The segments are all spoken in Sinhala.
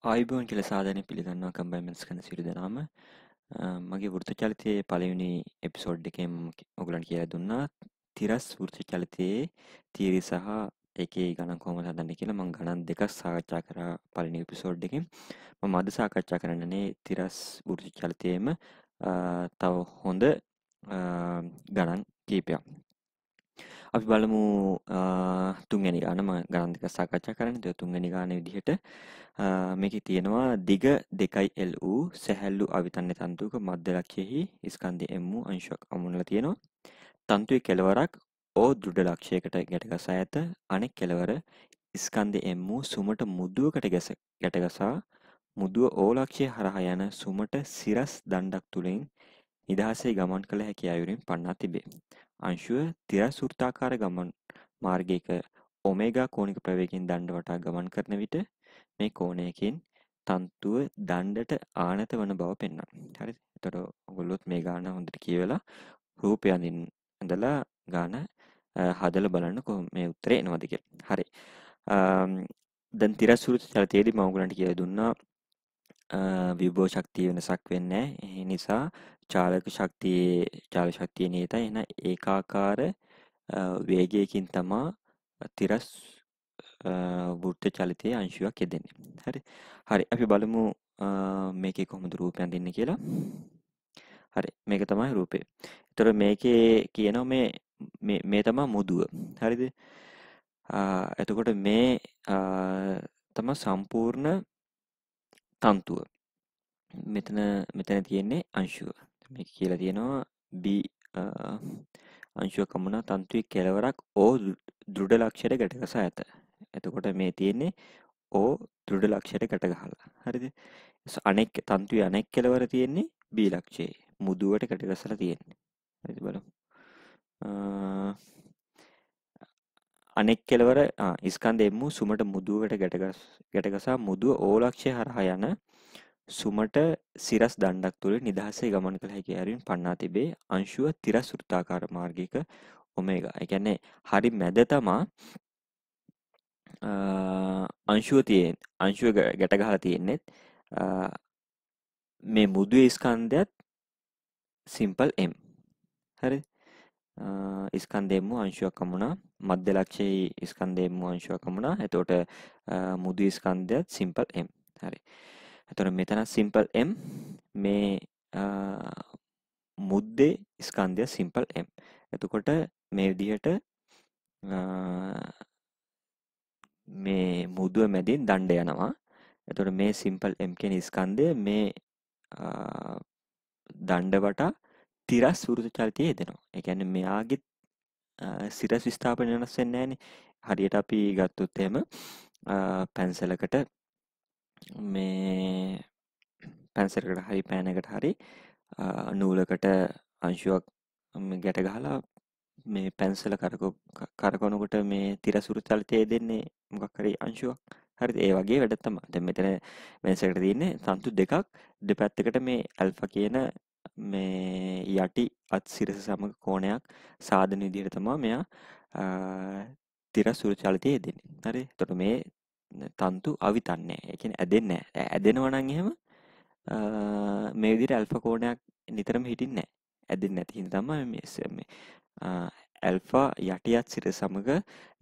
ආයුබෝවන් කියලා සාදරයෙන් පිළිගන්නවා කම්බයින්මන්ට්ස් කරන සියලු දෙනාම. මගේ වෘත්ති චලිතයේ පළවෙනි එපිසෝඩ් එකේ මම ඔයගලන්ට කියලා දුන්නා තිරස් වෘත්ති චලිතයේ තියරි සහ ඒකේ ගණන් කොහොමද හදන්නේ කියලා. මම ගණන් දෙකක් සාකච්ඡා කරා පළවෙනි එපිසෝඩ් එකේ. මම අද සාකච්ඡා කරන්නනේ තිරස් වෘත්ති චලිතයේම තව හොඳ ගණන් කීපයක්. අපි බලමු තුන්වෙනි ගාන. මම ගණන් දෙක සාකච්ඡා කරන්නේ. ඒ තුන්වෙනි ගාන විදිහට මේකේ තියෙනවා දිග 2l වූ සැහැල්ලු අවිතන්‍ය තන්තුවක මධ්‍ය ලක්ෂයෙහි ස්කන්ධය m වූ අංශුවක් අමුණලා තියෙනවා. තන්තුවේ කෙළවරක් O දෘඩ ලක්ෂයකට ගැටගසා ඇත. අනෙක් කෙළවර ස්කන්ධය m වූ සුමට මුදුවකට ගැටගසා මුදුව O ලක්ෂය හරහා යන සුමට සිරස් දණ්ඩක් තුලින් නිදහසේ ගමන් කළ හැකි අයුරින් පන්වා තිබේ. අංශුව තිරස් වෘත්තාකාර ගමන් මාර්ගයක ඔමේගා කෝණික ප්‍රවේගයෙන් දණ්ඩ වටා ගමන් කරන විට මේ කෝණයකින් තන්තුව දණ්ඩට ආනත වන බව පෙන්වනවා. හරිද? එතකොට ඔයගොල්ලොත් මේ ගාන හොඳට කියවලා රූපය අඳලා ගාන හදලා බලන්න කොහොම මේ උත්තරේ එනවද කියලා. හරි. දැන් තිරස්වෘත චලිතයේදී මම ඔයගලන්ට කියලා දුන්නා විභව ශක්තිය වෙනසක් වෙන්නේ නැහැ. ඒ නිසා චාලක ශක්තියේ නියතයි. එහෙනම් ඒකාකාර වේගයකින් තමයි තිරස් වෘත්ත චලිතයේ අංශුවක් යෙදෙන්නේ. හරි. හරි. අපි බලමු මේකේ කොහොමද රූපය අඳින්නේ කියලා. හරි. මේක තමයි රූපය. ඒතර මේකේ කියනවා මේ තමයි මුදුව. හරිද? එතකොට මේ තමයි සම්පූර්ණ තන්තුව. මෙතන තියෙන්නේ අංශුව. මේක කියලා තියෙනවා B අංශුව කමුණා තන්තුවේ කෙළවරක් O දෘඩ ලක්ෂයට ගැටගසා ඇත. එතකොට මේ තියෙන්නේ O දෘඩ ලක්ෂයට ගැට ගහලා. හරිද? අනෙක් තන්තුවේ අනෙක් කෙළවර තියෙන්නේ B ලක්ෂයේ. මුදුවට ගැට ගසලා තියෙන්නේ. හරිද බලමු. අනෙක් කෙළවර ස්කන්ධ M සුමට මුදුවට ගැටගසා මුදුව O ලක්ෂය හරහා යන සුමට සිරස් දණ්ඩක් තුළ නිදහසේ ගමන් කළ හැකි අයුරින් පන්වා තිබේ. අංශුව තිරස් වෘත්තාකාර මාර්ගයක ඔමේගා. ඒ කියන්නේ හරි මැද තමා අංශුව ගැට ගහලා තියෙන්නේ මේ මුදුවේ ස්කන්ධයත් සිම්පල් m. හරි. ස්කන්ධය m අංශුවක් වුණා මධ්‍ය ලක්ෂයේ ස්කන්ධය m අංශුවක් වුණා. එතකොට මුදුවේ ස්කන්ධයත් සිම්පල් m. හරි. එතකොට මෙතන සිම්පල් m මේ මුද්දේ ස්කන්ධය සිම්පල් m. එතකොට මේ විදිහට මේ මුදුව මැදින් දණ්ඩ යනවා. එතකොට මේ සිම්පල් m කියන ස්කන්ධය මේ දණ්ඩ වටා තිරස් වෘත චලිතයේ යෙදෙනවා. ඒ කියන්නේ මෙයාගේ සිරස් විස්ථාපනය වෙනස් වෙන්නේ නැහැනේ. හරියට අපි ගත්තොත් එහෙම පැන්සලකට හරි පෑනකට හරි නූලකට අංශුවක් ගැට ගහලා මේ පැන්සල කරකවනකොට මේ තිරස් වෘත චලිතයේ දෙන්නේ මොකක් හරි අංශුවක්. හරිද? ඒ වගේ වැඩක් තමයි. දැන් මෙතන වෙනසකට තියෙන්නේ තන්තු දෙකක් දෙපැත්තකට මේ ඇල්ෆා කියන මේ යටි අත් සිරස සමග කෝණයක් සාධන විදිහට තමයි මෙයා තිරස් වෘත චලිතයේ යෙදෙන්නේ. හරි? එතකොට මේ තන්තු අවිතන්නේ නැහැ. ඒ කියන්නේ ඇදෙන්නේ නැහැ. ඇදෙනවා නම් එහෙම මේ විදිහට ඇල්ෆා කෝණයක් නිතරම හිටින්නේ නැහැ. ඇදෙන්නේ නැති හින්දා තමයි මේ ඇල්ෆා යටියත් සිරස සමග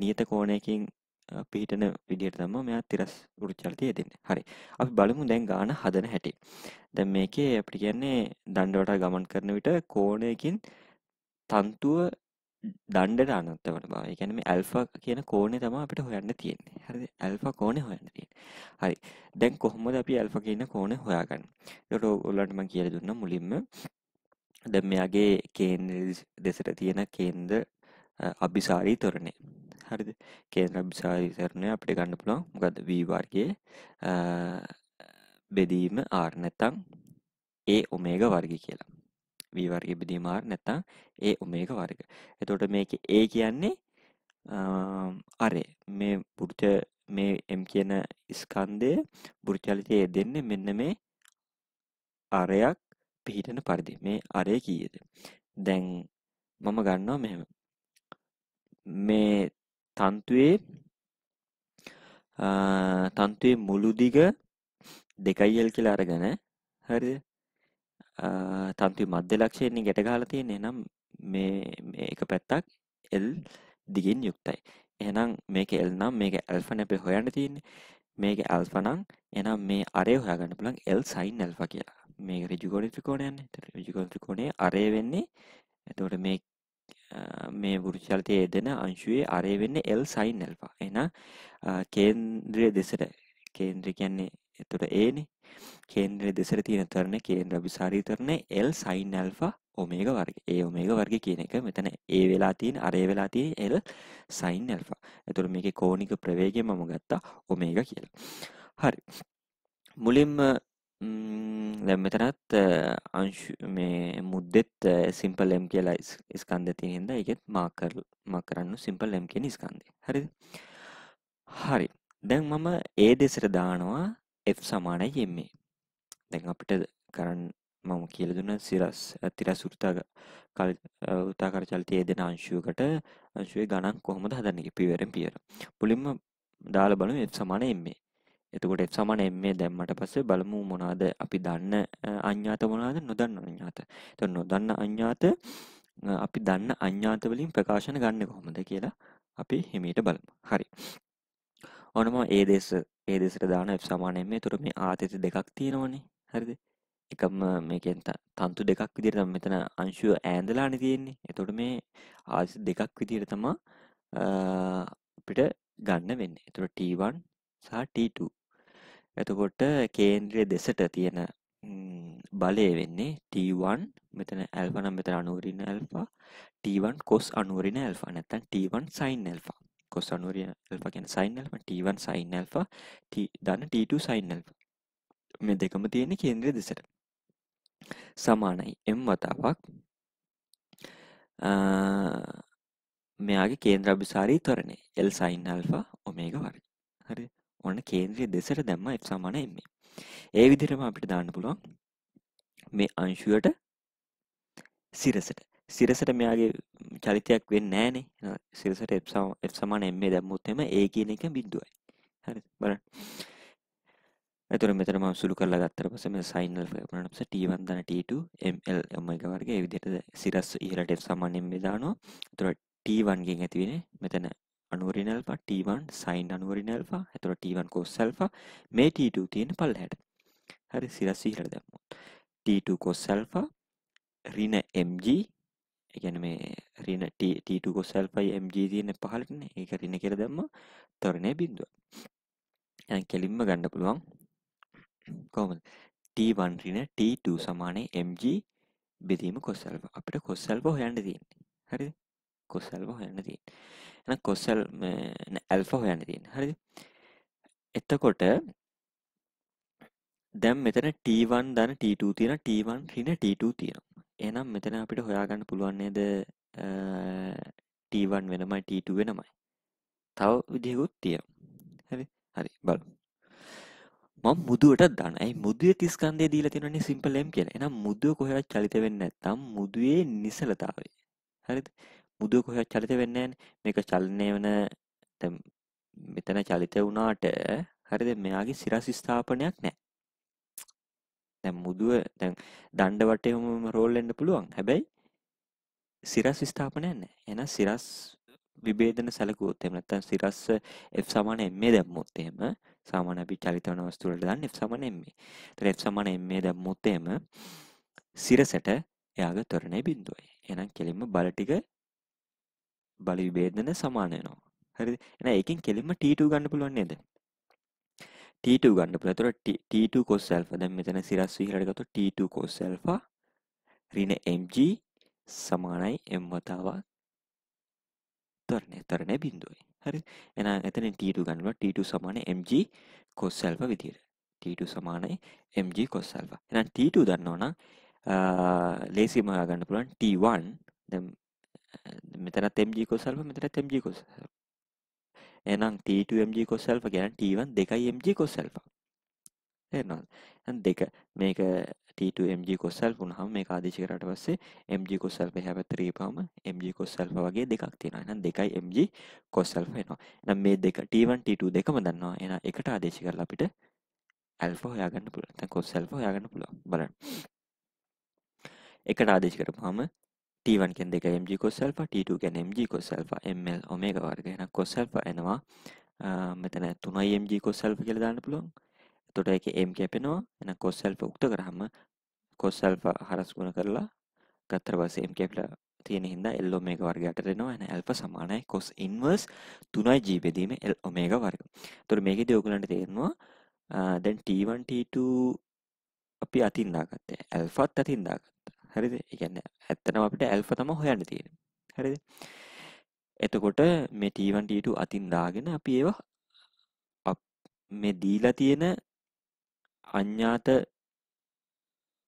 නියත කෝණයකින් පිහිටන විදිහට තමයි මෙයා තිරස් වෘත චලිතයේ යෙදෙන්නේ. හරි. අපි බලමු දැන් ගාන හදන හැටි. දැන් මේකේ අපිට කියන්නේ දණ්ඩ වටා ගමන් කරන විට කෝණයකින් තන්තුව දණ්ඩට අනන්ත වන බව. ඒ කියන්නේ මේ ඇල්ෆා කියන කෝණය තමයි අපිට හොයන්න තියෙන්නේ. හරිද? ඇල්ෆා කෝණය හොයන්න තියෙන්නේ. හරි. දැන් කොහොමද අපි ඇල්ෆා කියන කෝණය හොයාගන්නේ? ඒකට ඔයගොල්ලන්ට මම කියලා දුන්නා මුලින්ම. දැන් මෙයාගේ කේන්ද්‍ර දෙසට තියෙන කේන්ද්‍ර අභිසාරී ත්වරණය. හරිද? කේන්ද්‍ර අභිසාරී ත්වරණය අපිට ගන්න පුළුවන් මොකද්ද? v වර්ගයේ බෙදීම r නැත්නම් a ඔමේගා වර්ගය කියලා. v වර්ගයේ බෙදීම r නැත්නම් a ඔමේගා වර්ග. එතකොට මේකේ a කියන්නේ අරේ මේ m කියන ස්කන්ධය වෘත්තචලිතයේ දෙන්නේ මෙන්න මේ අරයක් පිහිටන පරිදි. මේ අරය කීයද? දැන් මම ගන්නවා මෙහෙම. මේ තන්තුවේ මුළු දිග 2යි L කියලා අරගෙන හරිද? තන්තු මධ්‍ය ලක්ෂයෙන් ගැට ගහලා තියෙන. එහෙනම් මේ එක පැත්තක් L දිගින් යුක්තයි. එහෙනම් මේක L නම් මේක ඇල්ෆා නේ අපි හොයන්න තියෙන්නේ. මේක ඇල්ෆා නම් එහෙනම් මේ අරය හොයාගන්න පුළුවන් L sin ඇල්ෆා කියලා. මේක ඍජු කෝණ ත්‍රිකෝණයන්නේ. ඍජු කෝණ ත්‍රිකෝණයේ අරය වෙන්නේ එතකොට මේ වෘත්තචලිතයේ යෙදෙන අංශුවේ අරය වෙන්නේ L sin ඇල්ෆා. එහෙනම් කේන්ද්‍රය දෙසට කේන්ද්‍රය කියන්නේ එතකොට A නේ. කේන්ද්‍රය දෙසට තියෙන තරණය කේන්ද්‍ර අභිසාරී තරණය L sin ඇල්ෆා ඔමේගා වර්ගය. ඒ ඔමේගා වර්ගය කියන එක මෙතන A වෙලා තියෙන අරය වෙලා තියෙන L sin ඇල්ෆා. එතකොට මේකේ කෝණික ප්‍රවේගය මම ගත්තා ඔමේගා කියලා. හරි. මුලින්ම දැන් මෙතනත් අංශු මේ මුද්දෙත් සිම්පල් M කියලා ස්කන්ධය තියෙන හින්දා ඒකෙත් මාක් කරන්න සිම්පල් M කියන ස්කන්ධය. හරිද? හරි. දැන් මම A දෙසට දානවා F සමානයි MA. දැන් අපිට කරන්න මම කියලා දුන්නා තිරස් වෘත්තාකාර චලිතයේ දෙන අංශුවකට අංශුවේ ගණන් කොහොමද හදන්නේ පියවරෙන් පියවර. මුලින්ම දාලා බලමු F සමාන MA. එතකොට F සමාන MA දැම්මට පස්සේ බලමු මොනවාද අපි දන්න අඥාත මොනවාද නොදන්න අඥාත. එතකොට නොදන්න අඥාත අපි දන්න අඥාත වලින් ප්‍රකාශන ගන්න කොහොමද කියලා අපි හිමීට බලමු. හරි. ඔන්න මම A දෙසට දාන F සමාන MA. එතකොට මේ ආතති දෙකක් තියෙනවනේ. හරිද? එකම මේකෙන් තන්තු දෙකක් විදිහට තමයි මෙතන අංශුව ඈඳලානේ තියෙන්නේ. එතකොට මේ ආතති දෙකක් විදිහට තමයි අපිට ගන්න වෙන්නේ. එතකොට T1 සහ T2. එතකොට කේන්ද්‍රය දෙසට තියෙන බලය වෙන්නේ T1 මෙතන ඇල්ෆා නම් මෙතන අනුවරින් ඇල්ෆා T1 cos අනුවරින් ඇල්ෆා නැත්නම් T1 sin ඇල්ෆා cos අනුවරින් ඇල්ෆා කියන්නේ sin alpha T1 sin alpha ධන T2 sin ඇල්ෆා මේ දෙකම තියෙන්නේ කේන්ද්‍රය දෙසට සමානයි m වතාවක් මෙයාගේ කේන්ද්‍ර අභිසාරී ත්වරණය L sin ඇල්ෆා ඔමේගා වර්ග හරිද ඔන්න කේන්ද්‍රය දෙසට දැම්ම F සමාන MA. ඒ විදිහටම අපිට දාන්න පුළුවන් මේ අංශුවට සිරසට මෙයාගේ චලිතයක් වෙන්නේ නැහනේ. සිරසට F සමාන MA දැම්මොත් එම A කියන එක බිඳුවයි. හරිද? බලන්න. එතකොට මෙතන මම සුළු කරලා ගත්තට පස්සේ මේ sin alpha කරන පස්සේ T1 ධන T2 ml omega වර්ගය ඒ විදිහට සිරස් ඉහළට F සමාන MA දානවා. එතකොට T1 ගෙන් ඇති වෙන්නේ මෙතන අනුවරින් alpha T1 sin අනුවරින් alpha. එතකොට T1 cos alpha මේ T2 තියෙන පල්ලෙහාට. හරි සිරස් ඉහළට දැම්මොත්. T2 cos alpha ඍණ mg ඒ කියන්නේ මේ ඍණ T2 cos alpha mg තියෙන පහළටනේ. ඒක ඍණ කියලා දැම්මා. ත්වරණය බිඳුව. දැන් කෙලින්ම ගන්න පුළුවන්. කොහොමද? T1 ඍණ T2 සමානයි mg බෙදීම cos alpha. අපිට cos alpha හොයන්න තියෙන්නේ. හරිද? cos alpha හොයන්න තියෙන්නේ. එහෙනම් cos alpha හොයන්න තියෙන්නේ. හරිද? එතකොට දැන් මෙතන T1 ධන T2 තියෙනවා T1 ඍණ T2 තියෙනවා. එහෙනම් මෙතන අපිට හොයාගන්න පුළුවන් නේද T1 වෙනමයි T2 වෙනමයි. තව විදිහකුත් තියෙනවා. හරි? හරි බලමු. මම මුදුවට දානවා. ඒ මුදුවේ 30 ස්කන්ධය දීලා තියෙනවනේ සිම්පල් M කියලා. එහෙනම් මුදුව කොහෙවත් චලිත වෙන්නේ නැත්නම් මුදුවේ නිසලතාවය. හරිද? මුදුව කොහෙවත් චලිත වෙන්නේ නැහැනේ. මේක චලනය වෙන දැන් මෙතන චලිත වුණාට හරිද? මෙයාගේ සිරස් ස්ථාපනයක් නැහැ. දැන් මුදුව දැන් දණ්ඩ වටේම රෝල් වෙන්න පුළුවන්. හැබැයි සිරස් ස්ථාපනයක් නැහැ. එහෙනම් සිරස් විභේදන සැලකුවොත් එහෙම නැත්නම් සිරස් F සමාන MA දැම්මොත් එහෙම සාමාන්‍ය අපි චලිත වන වස්තු වලට දාන්නේ F සමාන MA. ඒතර F සමාන MA දැම්මොත් එහෙම සිරසට එයාගේ ත්වරණය බිඳුවයි. එහෙනම් කෙලින්ම බල ටික බල විභේදන සමාන වෙනවා. හරිද? එහෙනම් ඒකෙන් කෙලින්ම T2 ගන්න පුළුවන් නේද? T2 ගන්න පුළුවන්. ඒතර T2 cos alpha දැන් මෙතන සිරස් විහිළට ගත්තොත් T2 cos alpha ඍණ mg සමානයි m වතාවක් ත්වරණය බිඳුවයි. හරි? එහෙනම් එතනින් T2 ගන්නවා T2 සමානයි mg cos alpha විදියට. T2 සමානයි mg cos alpha. එහෙනම් T2 දන්නවනම් ලේසියෙන්ම හොයාගන්න පුළුවන් T1 දැන් මෙතනත් mg cos alpha මෙතනත් mg cos alpha. එහෙනම් T2 mg cos alpha කියන්නේ T1 2 mg cos alpha. තේරෙනවද? එහෙනම් දෙක මේක T2 mg cos alpha වුණාම මේක ආදේශ කරාට පස්සේ mg cos alpha එහා පැත්තට ගිහපුවාම mg cos alpha වගේ දෙකක් තියෙනවා. එහෙනම් 2 mg cos alpha එනවා. එහෙනම් මේ දෙක T1 T2 දෙකම දන්නවා. එහෙනම් එකට ආදේශ කරලා අපිට ඇල්ෆා හොයාගන්න පුළුවන්. දැන් cos ඇල්ෆා හොයාගන්න පුළුවන්. බලන්න. එකට ආදේශ කරපුවාම T1 කියන්නේ 2 mg cos alpha, T2 කියන්නේ mg cos alpha, ml omega වර්ග. එහෙනම් cos alpha එනවා මෙතන 3 mg cos alpha කියලා දාන්න පුළුවන්. එතකොට ඒකේ m කැපෙනවා. එහෙනම් cos alpha උක්ත කරාම cos alpha හරස් ගුණ කරලා ගත්තට පස්සේ m කැපිලා තියෙන හින්දා L omega වර්ගයට දෙනවා. එහෙනම් alpha සමානයි cos inverse 3g බෙදීම L omega වර්ග. එතකොට මේකෙදී ඔයගලන්ට තේරෙනවා දැන් T1 T2 අපි අතින් දාගත්තා. ඇල්ෆාත් අතින් දාගත්තා. හරිද? ඒ කියන්නේ ඇත්තටම අපිට ඇල්ෆා තමයි හොයන්න තියෙන්නේ. හරිද? එතකොට මේ T1 T2 අතින් දාගෙන අපි ඒවා මේ දීලා තියෙන අඥාත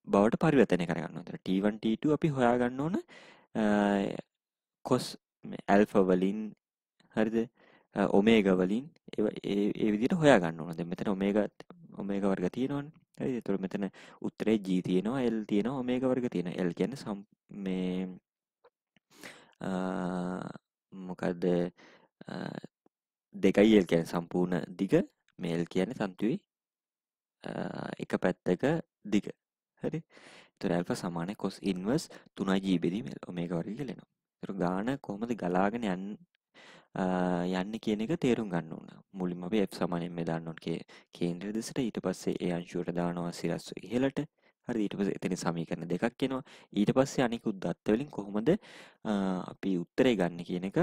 බවට පරිවර්තනය කරගන්න ඕනේ. T1 T2 අපි හොයාගන්න ඕන cos ඇල්ෆා වලින් හරිද? ඔමේගා වලින් ඒ විදිහට හොයාගන්න ඕන. දැන් මෙතන ඔමේගා වර්ග තියෙනවනේ. හරිද? ඒතකොට මෙතන උත්තරේ G තියෙනවා, L තියෙනවා, ඔමේගා වර්ග තියෙනවා. L කියන්නේ මේ මොකද්ද 2යි L කියන්නේ සම්පූර්ණ දිග, මේ L කියන්නේ තන්තුවේ එක පැත්තක දිග. හරි? ඒතර ඇල්ෆා සමානයි cos ඉන්වර්ස් 3g බෙදීම ඔමේගා වර්ගය කියලා එනවා. ඒතර ගාන කොහොමද ගලාගෙන යන්නේ කියන එක තේරුම් ගන්න ඕන. මුලින්ම අපි f සමානයෙන් මේ දාන්න ඕන කේන්ද්‍ර දෙසට, ඊට පස්සේ ඒ අංශුවට දානවා සිරස් ඉහළට. හරි, ඊට පස්සේ එතන සමීකරණ දෙකක් එනවා. ඊට පස්සේ අනිකුත් දත්ත වලින් කොහොමද අපි උත්තරේ ගන්න කියන එක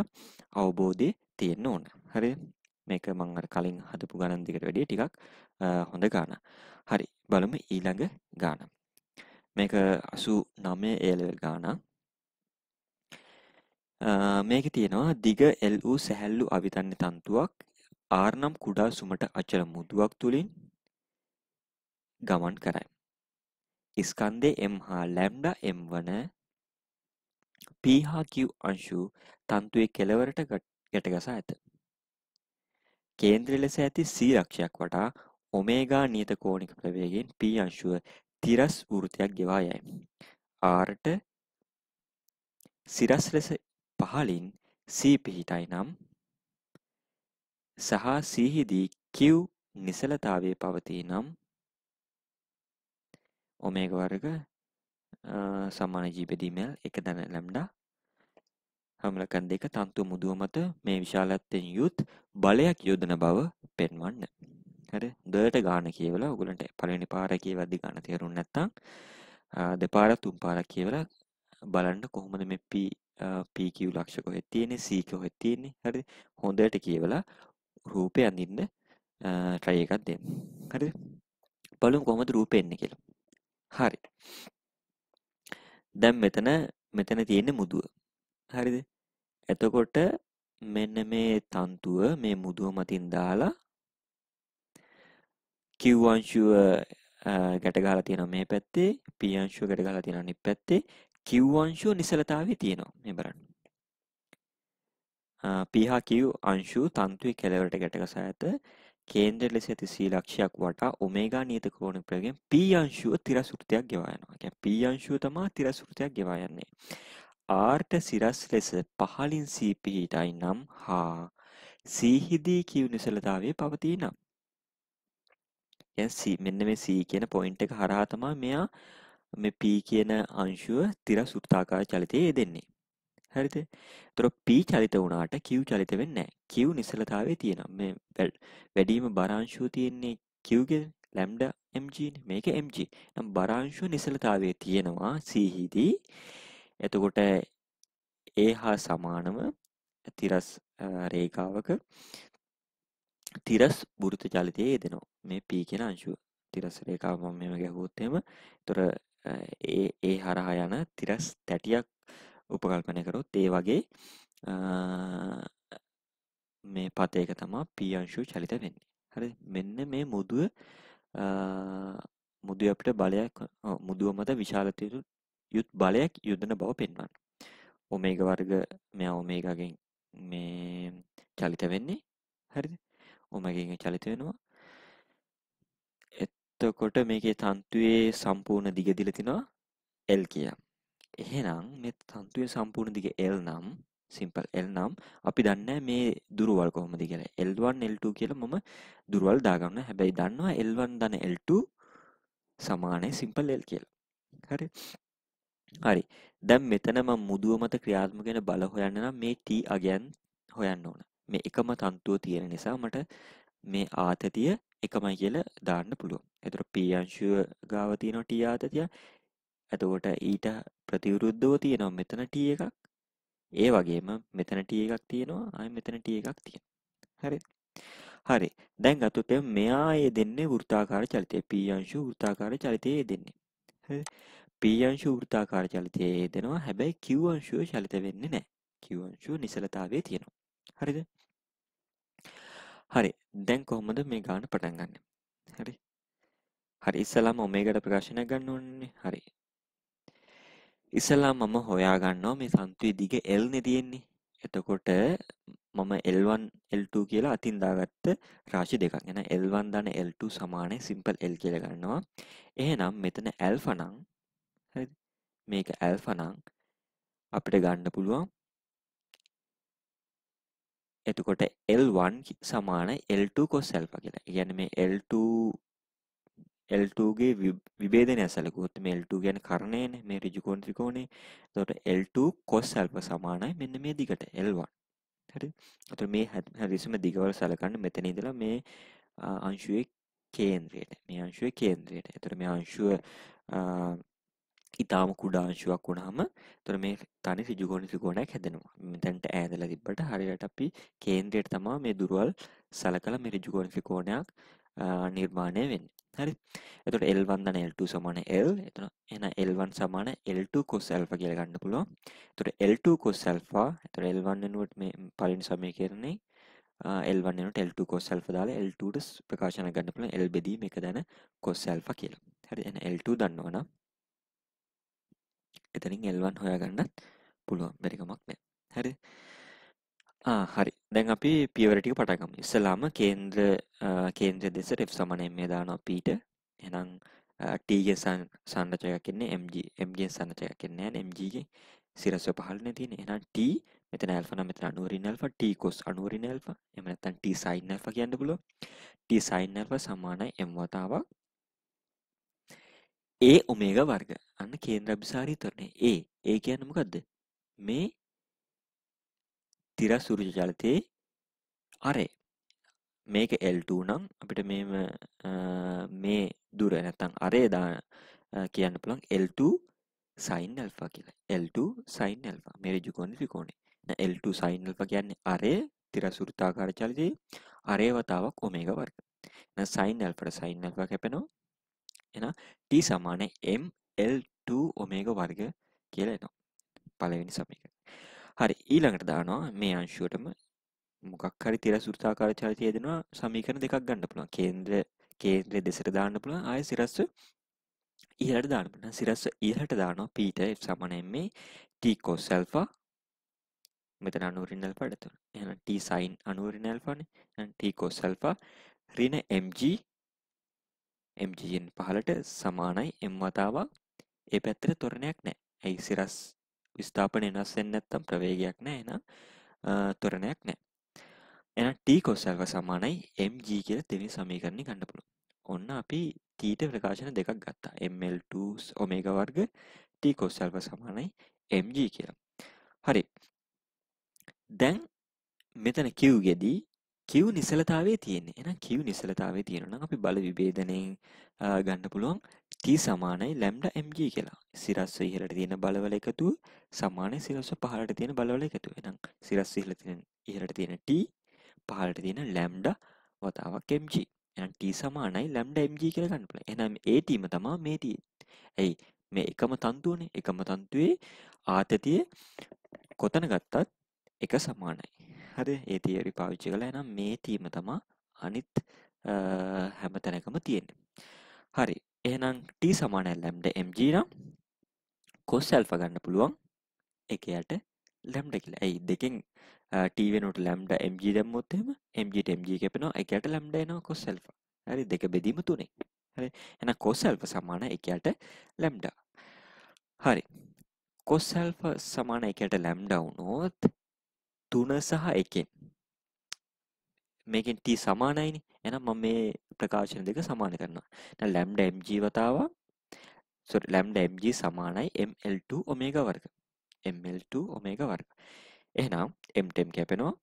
අවබෝධය තියෙන්න ඕන. හරිද? මේක මම අර කලින් හදපු ගණන් දෙකට වැඩිය ටිකක් හොඳ ගානක්. හරි, බලමු ඊළඟ ගාන. මේක 89 A level ගානක්. මේකේ තියෙනවා දිග L වූ සැහැල්ලු අවිතන්‍ය තන්තුවක් R නම් කුඩා සුමට අචල මුදුවක් තුලින් ගමන් කරයි. ස්කන්ධේ M හා ලැම්ඩා M වන P හා Q අංශු තන්තුවේ කෙළවරට ගැටගසා ඇත. කේන්ද්‍ර ලෙස ඇති C අක්ෂයක් වටා ඔමේගා නියත කෝණික ප්‍රවේගයෙන් P අංශුව තිරස් වෘත්තයක් ගෙවා යයි. Rට සිරස් ලෙස පහළින් C පිහිටයි නම් සහ C හිදී Q නිසලතාවයේ පවතී නම් ඔමේගා වර්ග සමාන G බෙදීම එක දන ලැම්ඩා හමුලකන් දෙක තන්තු මුදුව මත මේ විශාලත්වයෙන් යුත් බලයක් යොදන බව පෙන්වන්න. හරි, හොඳට ගාන කියවලා ඔයගලන්ට පළවෙනි පාර කියවද්දි ගාන තේරුම් නැත්නම් දෙපාරක් තුන් පාරක් කියවලා බලන්න කොහොමද මේ PQ ලක්ෂ කොහෙද තියෙන්නේ, C කොහෙද තියෙන්නේ. හරි, හොඳට කියවලා රූපය අඳින්න try එකක් දෙන්න. හරිද? බලමු කොහොමද රූපෙ එන්නේ කියලා. හරි. දැන් මෙතන තියෙන්නේ මුදුව. හරිද? එතකොට මෙන්න මේ තන්තුව මේ මුදුව මතින් දාලා Q අංශුව ගැට ගහලා තියෙනවා මේ පැත්තේ, P අංශුව ගැට ගහලා තියෙනවා අනිත් පැත්තේ. Q අංශුව නිසලතාවයේ තියෙනවා. මේ බලන්න. P හා Q අංශු තන්තුවේ කෙළවරට ගැට ගසා ඇත. කේන්ද්‍ර ලෙස ඇති C ලක්ෂයක් වටා ඔමේගා නියත කෝණ ප්‍රවේගයෙන් P අංශුව තිරස් වෘත්තයක් ගෙවා යනවා. ඒ කියන්නේ P අංශුව තමයි තිරස් වෘත්තයක් ගෙවා යන්නේ. Rට සිරස් ලෙස පහළින් C පිහිටයි නම් හා C හිදී Q නිසලතාවයේ පවතී නම්. මෙන්න මේ C කියන පොයින්ට් එක හරහා තමයි මෙයා මේ P කියන අංශුව තිරස් වෘත්තාකාර චලිතයේ යෙදෙන්නේ. හරිද? ඒතර P චලිත වුණාට Q චලිත වෙන්නේ නැහැ. Q නිසලතාවයේ තියෙනවා. මේ වැඩිම බර අංශුව තියෙන්නේ Q ගේ ලැම්ඩා mg නේ. මේක mg. නම් බර අංශුව නිසලතාවයේ තියෙනවා C හිදී. එතකොට ඒ හා සමානව තිරස් රේඛාවක තිරස් වෘත්ත චලිතයේ යෙදෙනවා. මේ P කියන අංශුව. තිරස් රේඛාව මම මෙහෙම ගැහුවොත් එහෙම ඒතර ඒ හරහා යන තිරස් තැටියක් උපකල්පනය කරොත් ඒ වගේ මේ පතයක තමයි P අංශුව චලිත වෙන්නේ. හරිද? මෙන්න මේ මුදුව අපිට බලයක් මුදුව මත විශාලතර යුත් බලයක් යොදන බව පෙන්වන්න. ඔමේගා වර්ග මෙයා ඔමේගාගෙන් මේ චලිත වෙන්නේ. හරිද? ඔමේගාගෙන් චලිත වෙනවා. එතකොට මේකේ තන්තුවේ සම්පූර්ණ දිග දීලා තිනවා L කියලා. එහෙනම් මේ තන්තුවේ සම්පූර්ණ දිග L නම් සිම්පල් L නම් අපි දන්නේ මේ දුරවල් කොහොමද කියලා. L1 L2 කියලා මම දුරවල් දාගන්න. හැබැයි දන්නවා L1 ධන L2 සමානයි සිම්පල් L කියලා. හරි. හරි. දැන් මෙතන මම මුදුව මත ක්‍රියාත්මක වෙන බල හොයන්න නම් මේ T අගයන් හොයන්න ඕන. මේ එකම තන්තුව තියෙන නිසා මට මේ ආතතිය එකමයි කියලා දාන්න පුළුවන්. එතකොට P අංශුව ගාව තියෙනවා T ආතතිය. එතකොට ඊට ප්‍රතිවිරුද්ධව තියෙනවා මෙතන T එකක්. ඒ වගේම මෙතන T එකක් තියෙනවා. ආයෙ මෙතන T එකක් තියෙනවා. හරිද? හරි. දැන් ගත්තොත් මෙයා යෙදෙන්නේ වෘත්තාකාර චලිතය. P අංශුව වෘත්තාකාර චලිතයේ යෙදෙන්නේ. හරි. P අංශුව වෘත්තාකාර චලිතයේ යෙදෙනවා. හැබැයි Q අංශුව චලිත වෙන්නේ නැහැ. Q අංශුව නිසලතාවයේ තියෙනවා. හරිද? හරි. දැන් කොහොමද මේ ගාන පටන් ගන්නෙ? හරි. හරි. ඉස්සලාම ඔමේගාට ප්‍රකාශනයක් ගන්න ඕනේ. හරි. ඉස්සලා මම හොයා ගන්නවා මේ තන්තුවේ දිග L නේ තියෙන්නේ. එතකොට මම L1 L2 කියලා අතින් දාගත්ත රාශි දෙකක්. එහෙනම් L1 ධන L2 සමානයි සිම්පල් L කියලා ගන්නවා. එහෙනම් මෙතන ඇල්ෆා නම් හරිද? මේක ඇල්ෆා නම් අපිට ගන්න පුළුවන්. එතකොට L1 සමානයි L2 cos alpha කියලා. ඒ කියන්නේ මේ L2 ගේ විභේදනය සැලකුවොත් මේ L2 කියන්නේ කර්ණයනේ මේ ඍජු කෝණ ත්‍රිකෝණේ. එතකොට L2 cos alpha සමානයි මෙන්න මේ දිගට L1. හරිද? එතකොට මේ හරිසම දිගවල සැලකන්නේ මෙතන ඉඳලා මේ අංශුවේ කේන්ද්‍රයට. මේ අංශුවේ කේන්ද්‍රයට. එතකොට මේ අංශුව ඊටාම කුඩා අංශුවක් වුණාම එතකොට මේ තනි ඍජු කෝණ ත්‍රිකෝණයක් හැදෙනවා. මෙතනට ඈඳලා තිබ්බට හරියට අපි කේන්ද්‍රයට තමයි මේ දුරවල් සලකලා මේ ඍජු කෝණ ත්‍රිකෝණයක් නිර්මාණය වෙන්නේ. හරි. එතකොට L1 ධන L2 සමාන L. එතන එහෙනම් L1 සමාන L2 cos alpha කියලා ගන්න පුළුවන්. එතකොට L2 cos alpha. එතකොට L1 වෙනුවට මේ පළවෙනි සමීකරණේ L1 වෙනුවට L2 cos alpha දාලා L2ට ප්‍රකාශන ගන්න පුළුවන් L බෙදීම 1 ධන cos alpha කියලා. හරි. එහෙනම් L2 දන්නවනම් එතනින් L1 හොයාගන්නත් පුළුවන්. බැරි කමක් නැහැ. හරි. හරි. දැන් අපි පියවර ටික පටන් ගමු. ඉස්සලාම කේන්ද්‍ර දෙසට F සමාන m දානවා P ට. එහෙනම් T ගේ සංරචකයක් ඉන්නේ mg. m ගේ සංරචකයක් ඉන්නේ නැහැ. mg ගේ සිරස්ව පහළනේ තියෙන්නේ. එහෙනම් T මෙතන alpha නම් මෙතන අනුවරින් alpha T cos අනුවරින් alpha. එහෙම නැත්නම් T sin alpha කියන්න පුළුවන්. T sin alpha සමානයි m වතාවක් a ඔමේගා වර්ග. අන්න කේන්ද්‍ර අභිසාරී ත්වරණය. a කියන්නේ මොකද්ද? මේ තිරස් ඌර්ජ ජලතයේ අරය. මේක L2 නම් අපිට මේ දුර නැත්තම් අරය කියන්න පුළුවන් L2 sin alpha කියලා. L2 sin alpha මේ ඍජු කෝණ ත්‍රිකෝණය. L2 sin alpha කියන්නේ අරය තිරස් වෘත්තාකාර චලිතයේ අරය වතාවක් ඔමේගා වර්ග. එහෙනම් sin alpha කැපෙනවා. එහෙනම් T සමාන m L2 ඔමේගා වර්ග කියලා එනවා. පළවෙනි සමීකරණය. හරි ඊළඟට දානවා මේ අංශුවටම මොකක් හරි තිරස් වෘත්තාකාර චලිතය දෙනවා සමීකරණ දෙකක් ගන්න පුළුවන්. කේන්ද්‍රය දෙසට දාන්න පුළුවන්. ආයෙ සිරස්ව ඉහළට දාන්න පුළුවන්. සිරස්ව ඉහළට දානවා P ට F සමාන m T cos alpha මෙතන අනුවරින් alpha එතන. එහෙනම් T sin අනුවරින් alpha නේ. එහෙනම් T cos alpha ඍණ mg න් පහළට සමානයි m වතාවක් ඒ පැත්තට ත්වරණයක් නැහැ. ඇයි සිරස් විස්ථාපනය වෙනස් වෙන්නේ නැත්නම් ප්‍රවේගයක් නැහැ. එහෙනම් ත්වරණයක් නැහැ. එහෙනම් T cos alpha සමානයි mg කියලා දෙවෙනි සමීකරණය ගන්න පුළුවන්. ඔන්න අපි T ට ප්‍රකාශන දෙකක් ගත්තා. ml2 ඔමේගා වර්ග T cos alpha සමානයි mg කියලා. හරි. දැන් මෙතන Q ගෙදී Q නිසලතාවයේ තියෙන්නේ. එහෙනම් Q නිසලතාවයේ තියෙනවා නම් අපි බල විභේදනයෙන් ගන්න පුළුවන් T සමානයි lambda mg කියලා. සිරස්ව ඉහළට තියෙන බලවල එකතුව සමානයි සිරස්ව පහළට තියෙන බලවල එකතුව. එහෙනම් සිරස්ව ඉහළට තියෙන T පහළට තියෙන lambda වතාවක් mg. එහෙනම් T සමානයි lambda mg කියලා ගන්න පුළුවන්. එහෙනම් ඒ ටීම තමයි මේ තියෙන්නේ. ඇයි මේ එකම තන්තුවනේ. එකම තන්තුවේ ආතතිය කොතන ගත්තත් එක සමානයි. හරි ඒ තියරි පාවිච්චි කළා. එහෙනම් මේ ටීම තමයි අනිත් හැම තැනකම තියෙන්නේ. හරි. එහෙනම් T සමානයි lambda mg නම් cos alpha ගන්න පුළුවන්. එකයට lambda කියලා. ඇයි දෙකෙන් T වෙනුවට lambda mg දැම්මොත් එහෙම mg ට mg කැපෙනවා. එකයට lambda එනවා cos alpha. හරි දෙක බෙදීම 3. හරි. එහෙනම් cos alpha සමානයි එකයට lambda. හරි. cos alpha සමාන එකයට lambda වුණොත් 3 සහ 1න් මේකෙන් t සමානයිනේ. එහෙනම් මම මේ ප්‍රකාශන දෙක සමාන කරනවා. දැන් lambda mg වතාවක් lambda mg සමානයි ml2 ඔමේගා වර්ග. ml2 ඔමේගා වර්ග. එහෙනම් m ටෙම් කැපෙනවා.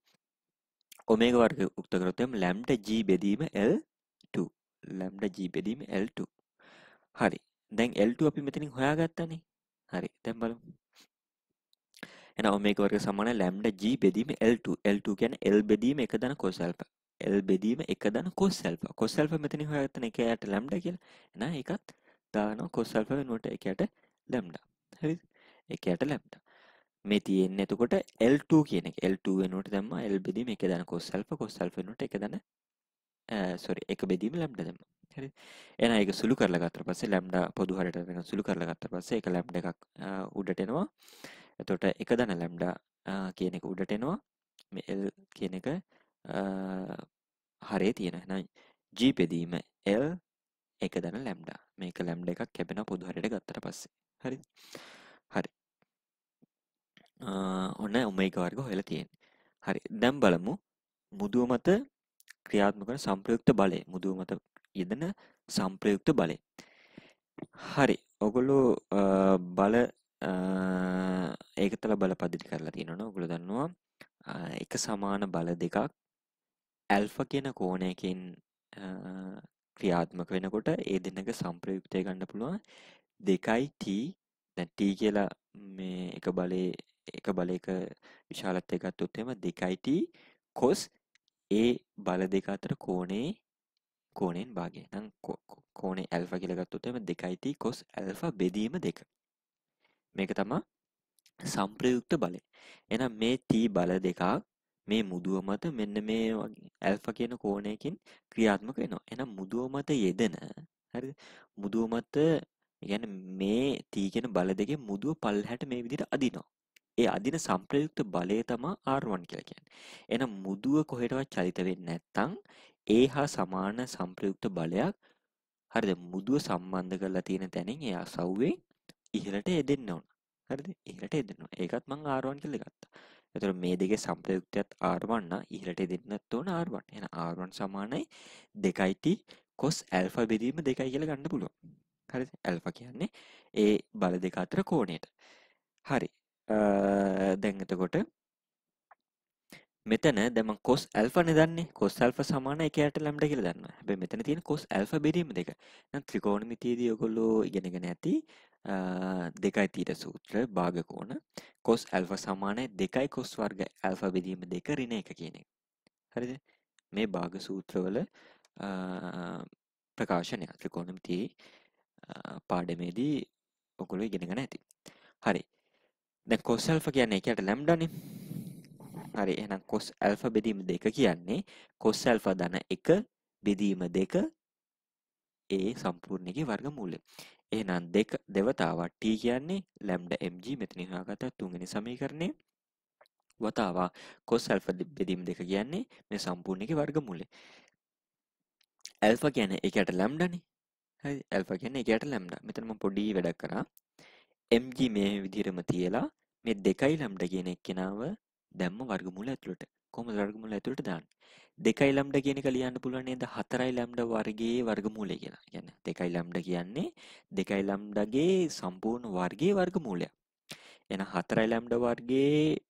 ඔමේගා වර්ග උක්ත කරොත් එම් lambda g බෙදීම L2. lambda g බෙදීම L2. හරි. දැන් L2 අපි මෙතනින් හොයාගත්තානේ. හරි. දැන් බලමු. එහෙනම් ඔමේගා වර්ග සමාන lambda g බෙදීම L2. L2 කියන්නේ L බෙදීම 1 ධන cos alpha. L බෙදීම 1 ධන cos alpha. cos alpha මෙතනින් හොයාගත්තනේ 1 යට lambda කියලා. එහෙනම් ඒකත් දානවා cos alpha වෙනුවට 1 යට lambda. හරිද? 1 යට lambda. මේ තියෙන්නේ එතකොට L2 කියන එක. L2 වෙනුවට දැම්මා L බෙදීම 1 ධන cos alpha. cos alpha වෙනුවට 1 ධන sorry 1 බෙදීම lambda දැම්මා. හරිද? එහෙනම් ඒක සුළු කරලා ගත්තට පස්සේ lambda පොදු හරයට අරගෙන සුළු කරලා ගත්තට පස්සේ ඒක lambda එකක් උඩට එනවා. එතකොට 1 ධන lambda කියන එක උඩට එනවා. මේ L කියන එක හරේ තියෙන. එහෙනම් G බෙදීම L 1 ධන lambda. මේක lambda එකක් කැපෙනවා පොදු හරයට ගත්තට පස්සේ. හරිද? හරි. ඔන්න ඔමේගා වර්ග හොයලා තියෙන්නේ. හරි. දැන් බලමු මුදුව මත ක්‍රියාත්මක වන සංප්‍රයුක්ත බලය. මුදුව මත යෙදෙන සංප්‍රයුක්ත බලය. හරි. ඔගොල්ලෝ බල ඒකතල බල පදිටි කරලා තියෙනවනේ. ඔගොල්ලෝ දන්නවා එක සමාන බල දෙකක් ඇල්ෆා කියන කෝණයකින් ක්‍රියාත්මක වෙනකොට ඒ දෙන්නක සංප්‍රයුක්තය ගන්න පුළුවන් 2t. දැන් t කියලා මේ එක බලයක විශාලත්වය ගත්තොත් එහෙම 2t cos ඒ බල දෙක අතර කෝණයෙන් භාගය. නම් කෝණේ ඇල්ෆා කියලා ගත්තොත් එහෙම 2t cos ඇල්ෆා බෙදීම 2. මේක තමයි සංප්‍රයුක්ත බලය. එහෙනම් මේ t බල දෙකක් මේ මුදුව මත මෙන්න මේ ඇල්ෆා කියන කෝණයකින් ක්‍රියාත්මක වෙනවා. එහෙනම් මුදුව මත යෙදෙන හරිද? මුදුව මත කියන්නේ මේ t කියන බල දෙකේ මුදුව පල්ලහැට මේ විදිහට අදිනවා. ඒ අදින සංප්‍රයුක්ත බලය තමයි R1 කියලා කියන්නේ. එහෙනම් මුදුව කොහෙටවත් චලිත වෙන්නේ නැත්නම් ඒ හා සමාන සංප්‍රයුක්ත බලයක් හරිද? මුදුව සම්බන්ධ කරලා තියෙන තැනින් ඒ අසව්වේ ඉහළට එදෙන්න ඕන. හරිද? ඉහළට එදෙන්න ඕන. ඒකත් මම R1 කියලා ගත්තා. එතකොට මේ දෙකේ සංප්‍රයුක්තයත් R1 නම් ඉහළට එදෙන්නත් ඕන R1. එහෙනම් R1 සමානයි 2t cos alpha බෙදීම 2යි කියලා ගන්න පුළුවන්. හරිද? alpha කියන්නේ ඒ බල දෙක අතර කෝණයට. හරි. දැන් එතකොට මෙතන දැන් මම cos alpha නේ දන්නේ. cos alpha සමාන 1ට lambda කියලා දන්නවා. හැබැයි මෙතන තියෙන cos alpha බෙදීම 2. දැන් ත්‍රිකෝණමිතියේදී ඔයගොල්ලෝ ඉගෙනගෙන ඇති 2යි තීට සූත්‍ර භාග කෝණ cos alpha සමානයි 2යි cos වර්ග alpha බෙදීම 2 ඍණ 1 කියන එක. හරිද? මේ භාග සූත්‍රවල ප්‍රකාශනය ත්‍රිකෝණමිතියේ පාඩමේදී ඔයගොල්ලෝ ඉගෙනගෙන ඇති. හරි. දැන් cos alpha කියන්නේ 1ට lambda නේ. හරි එහෙනම් cos alpha බෙදීම 2 කියන්නේ cos alpha ධන 1 බෙදීම 2 ඒ සම්පූර්ණයේ වර්ගමූලය. එහෙනම් දෙවතාවක් t කියන්නේ lambda mg මෙතනින් හොයාගත්ත තුන්වෙනි සමීකරණය. වතාවක් cos alpha බෙදීම 2 කියන්නේ මේ සම්පූර්ණයේ වර්ගමූලය. alpha කියන්නේ 1ට lambda නේ. හරි alpha කියන්නේ 1ට lambda. මෙතන මම පොඩි වැඩක් කරා. mg මේ විදිහටම තියලා මේ 2යි lambda කියන එක්කෙනාව දැම්ම වර්ගමූල ඇතුළට. කොහොමද වර්ගමූල ඇතුළට දාන්නේ? 2යි lambda කියන එක ලියන්න පුළුවන් නේද? 4යි lambda වර්ගයේ වර්ගමූලය කියලා. කියන්නේ 2යි lambda කියන්නේ 2යි lambda ගේ සම්පූර්ණ වර්ගයේ වර්ගමූලය. එහෙනම් 4යි lambda වර්ගයේ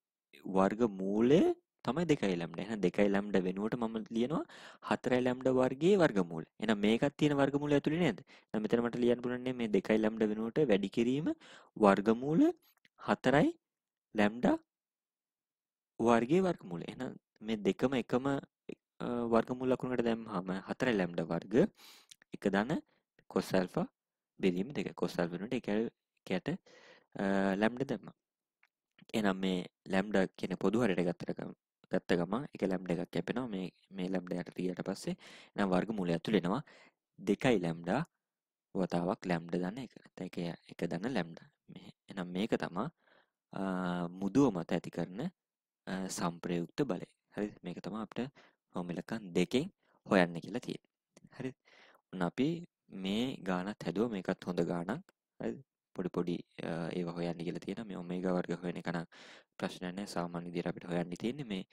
වර්ගමූලය තමයි 2යි lambda. එහෙනම් 2යි lambda වෙනුවට මම ලියනවා 4යි lambda වර්ගයේ වර්ගමූලය. එහෙනම් මේකත් තියෙන වර්ගමූලය ඇතුළේ නේද? දැන් මෙතන මට ලියන්න පුළුවන් මේ 2යි lambda වෙනුවට වැඩි කිරීම වර්ගමූල 4යි lambda වර්ගයේ වර්ගමූලය. එහෙනම් මේ දෙකම එකම වර්ගමූල ලකුණකට දැම්මහම 4 lambda වර්ග 1 ධන cos alpha බෙදීම 2 cos alpha වෙනුවට 1ට lambda දැම්මා. එහෙනම් මේ lambda කියන පොදු හරයට ගත්ත ගමන් එක lambda එකක් කැපෙනවා. මේ lambda යට ගියට පස්සේ එහෙනම් වර්ගමූලය ඇතුළේ එනවා 2යි lambda වතාවක් lambda ධන 1. නැත්නම් 1 ධන lambda. එහෙනම් මේක තමයි මුදුව මත ඇති කරන සංප්‍රයුක්ත බලය. හරිද? මේක තමයි අපිට ෆෝමියුලා එකක් දෙකෙන් හොයන්න කියලා තියෙන්නේ. හරිද? ඔන්න අපි මේ ගානත් හැදුවා. මේකත් හොඳ ගානක්. හරිද? පොඩි පොඩි ඒවා හොයන්න කියලා තියෙනවා. මේ ඔමේගා වර්ග හොයන එක නම් ප්‍රශ්නයක් නැහැ. සාමාන්‍ය විදිහට අපිට හොයන්න තියෙන්නේ මේ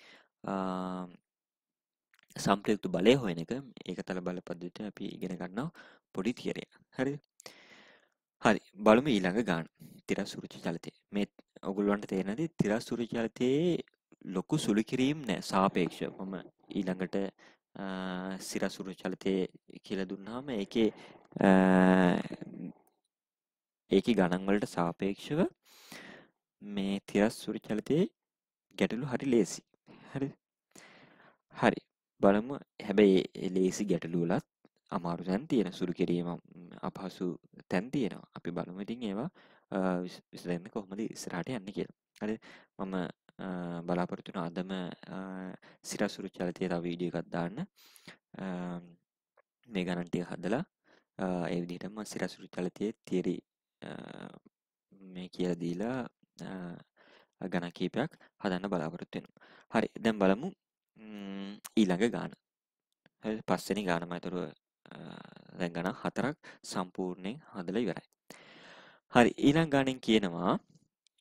සම්ප්‍රයුක්ත බලය හොයන එක. ඒකතල බල පද්ධතිය අපි ඉගෙන ගන්නවා පොඩි තියරයක්. හරිද? හරි. බලමු ඊළඟ ගාන. තිරස් සුරුචි චලිතය. මේ ඔයගොල්ලන්ට තේරෙනවද? තිරස් සුරුචි චලිතයේ ලොකු සුළු කිරීම් නැහැ සාපේක්ෂව. මම ඊළඟට සිරස් සුරුචි චලිතය කියලා දුන්නාම ඒකේ ගණන් වලට සාපේක්ෂව මේ තිරස් සුරුචි චලිතයේ ගැටලු හරි ලේසි. හරිද? හරි. බලමු. හැබැයි ලේසි ගැටලු වලත් අමාරු තැන් තියෙන, සුළු කිරීම අපහසු තැන් තියෙනවා. අපි බලමු ඉතින් ඒවා විසඳන්න කොහොමද ඉස්සරහට යන්නේ කියලා. හරිද? මම බලාපොරොත්තු වෙනවා අදම සිරස් සුරුචි චලිතයේ තව වීඩියෝ එකක් දාන්න. මේ ගණන් ටික හදලා ඒ විදිහටම සිරස් සුරුචි චලිතයේ තියරි මේ කියලා දීලා ගණන් කීපයක් හදන්න බලාපොරොත්තු වෙනවා. හරි. දැන් බලමු ඊළඟ ගාන. හරි. පස්වෙනි ගානම අතර දැන් ගණන් 4ක් සම්පූර්ණයෙන් හදලා ඉවරයි. හරි. ඊළඟ ගානෙන් කියනවා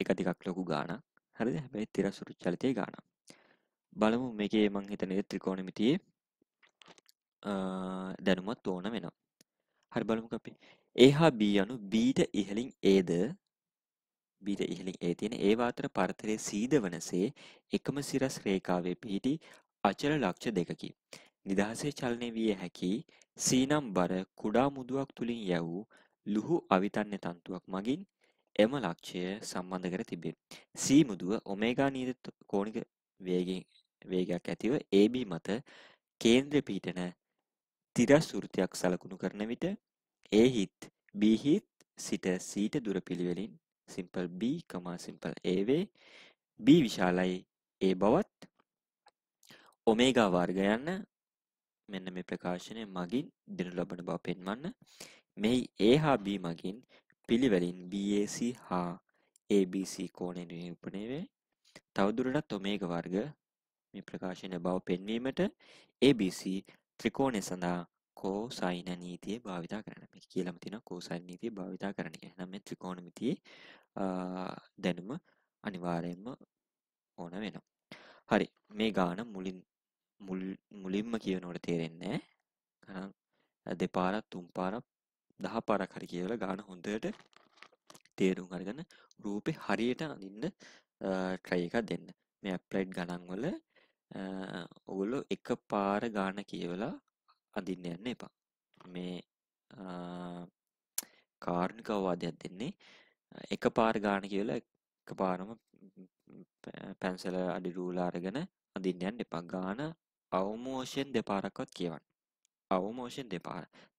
එක ටිකක් ලොකු ගානක්. හරිද? හැබැයි තිරස් සුරුචි චලිතයේ ගානක්. බලමු මේකේ මං හිතන්නේ ත්‍රිකෝණමිතියේ දැනුමත් ඕන වෙනවා. හරි බලමුකෝ අපි. A හා B යනු B ට ඉහළින් Aද B ට ඉහළින් A තියෙන ඒ අතර පරතරයේ සීද වනසේ එකම සිරස් රේඛාවේ පිහිටි අචල ලක්ෂ දෙකකි. නිදහසේ චලනය විය හැකි C නම් බර කුඩා මුදුවක් තුලින් යැවූ ලුහු අවිතන්‍ය තන්තුවක් මගින් එම ලක්ෂය සම්බන්ධ කර තිබේ. C මුදුව ඔමේගා නීද කෝණික වේගයක් ඇතිව AB මත කේන්ද්‍ර පිහිටන තිරස් වෘත්තයක් සලකුණු කරන විට A හිත් B හිත් සිට C ට දුර පිළිවෙලින් සිම්පල් B, සිම්පල් A වේ. B විශාලයි A බවත් ඔමේගා වර්ග යන මෙන්න මේ ප්‍රකාශනය මගින් දෙනු ලබන බව පෙන්වන්න. මෙහි A හා B මගින් පිළිවෙලින් BAC හා ABC කෝණය නිරූපණය වේ. තවදුරටත් ඔමේගා වර්ග මේ ප්‍රකාශනය බව පෙන්වීමට ABC ත්‍රිකෝණය සඳහා කෝසයින නීතිය භාවිතා කරන්න. මේක කියලාම තියෙනවා කෝසයින නීතිය භාවිතා කරන්න කියලා. එහෙනම් මේ ත්‍රිකෝණමිතියේ දැනුම අනිවාර්යයෙන්ම ඕන වෙනවා. හරි. මේ ගාන මුලින්ම කියනකොට තේරෙන්නේ නැහැ. දෙපාරක් තුන් පාරක් 10 පාරක් හරි කියලා ගාන හොඳට තේරුම් අරගෙන රූපේ හරියට අඳින්න try එකක් දෙන්න. මේ ඇප්ලයිඩ් ගණන් වල ඔයගොල්ලෝ එක පාර ගාන කියවලා අඳින්න යන්න එපා. මේ කාරුණික අවවාදයක් දෙන්නේ එක පාර ගාන කියවලා එක පාරම පැන්සල අඩි රූල අරගෙන අඳින්න යන්න එපා. ගාන අවම වශයෙන් දෙපාරක්වත් කියවන්න. අවම වශයෙන්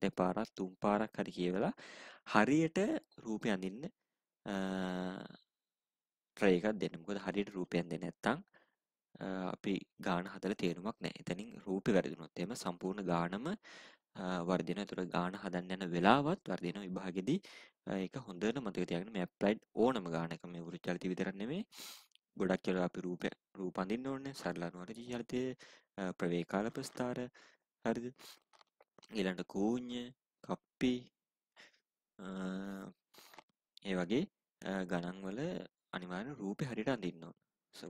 දෙපාරක් තුන් පාරක් හරි කියවලා හරියට රූපය අඳින්න try එකක් දෙන්න. මොකද හරියට රූපය අඳින්නේ නැත්නම් අපි ගාන හදලා තේරුමක් නැහැ. එතනින් රූපේ වැරදුනොත් එහෙම සම්පූර්ණ ගානම වර්ධිනවා. ඒතර ගාන හදන්න යන වෙලාවත් වර්ධිනවා විභාගෙදී. ඒක හොඳට මතක තියාගන්න. මේ ඇප්ලයිඩ් ඕනම ගානක මේ වෘත්ත චලිත විතරක් නෙමෙයි. ගොඩක් කියලා අපි රූප අඳින්න ඕනේ. සරල අනුවර්ති චලිතය, ප්‍රවේකාල ප්‍රස්ථාර, හරිද? ඊළඟට කූඤ්ඤ, කප්පි ඒ වගේ ගණන් වල අනිවාර්යෙන් රූපේ හරියට අඳින්න ඕන.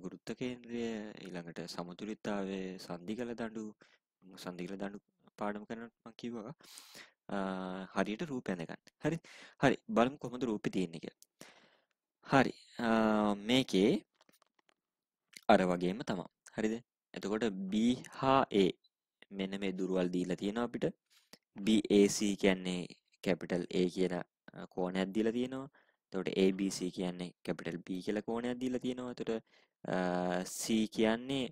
ගුරුත්ව කේන්ද්‍රය, ඊළඟට සමතුලිතතාවය, සංදිගල දඬු පාඩම කරනකොට මම කිව්වා හරියට රූපය අඳගන්න. හරි බලමු කොහොමද රූපේ තියෙන්නේ කියලා. හරි මේකේ අර වගේම තමයි. හරිද? එතකොට B හා A මෙන්න මේ දුරවල් දීලා තියෙනවා අපිට. BAC කියන්නේ කැපිටල් A කියලා කෝණයක් දීලා තියෙනවා. එතකොට ABC කියන්නේ කැපිටල් B කියලා කෝණයක් දීලා තියෙනවා. එතකොට C කියන්නේ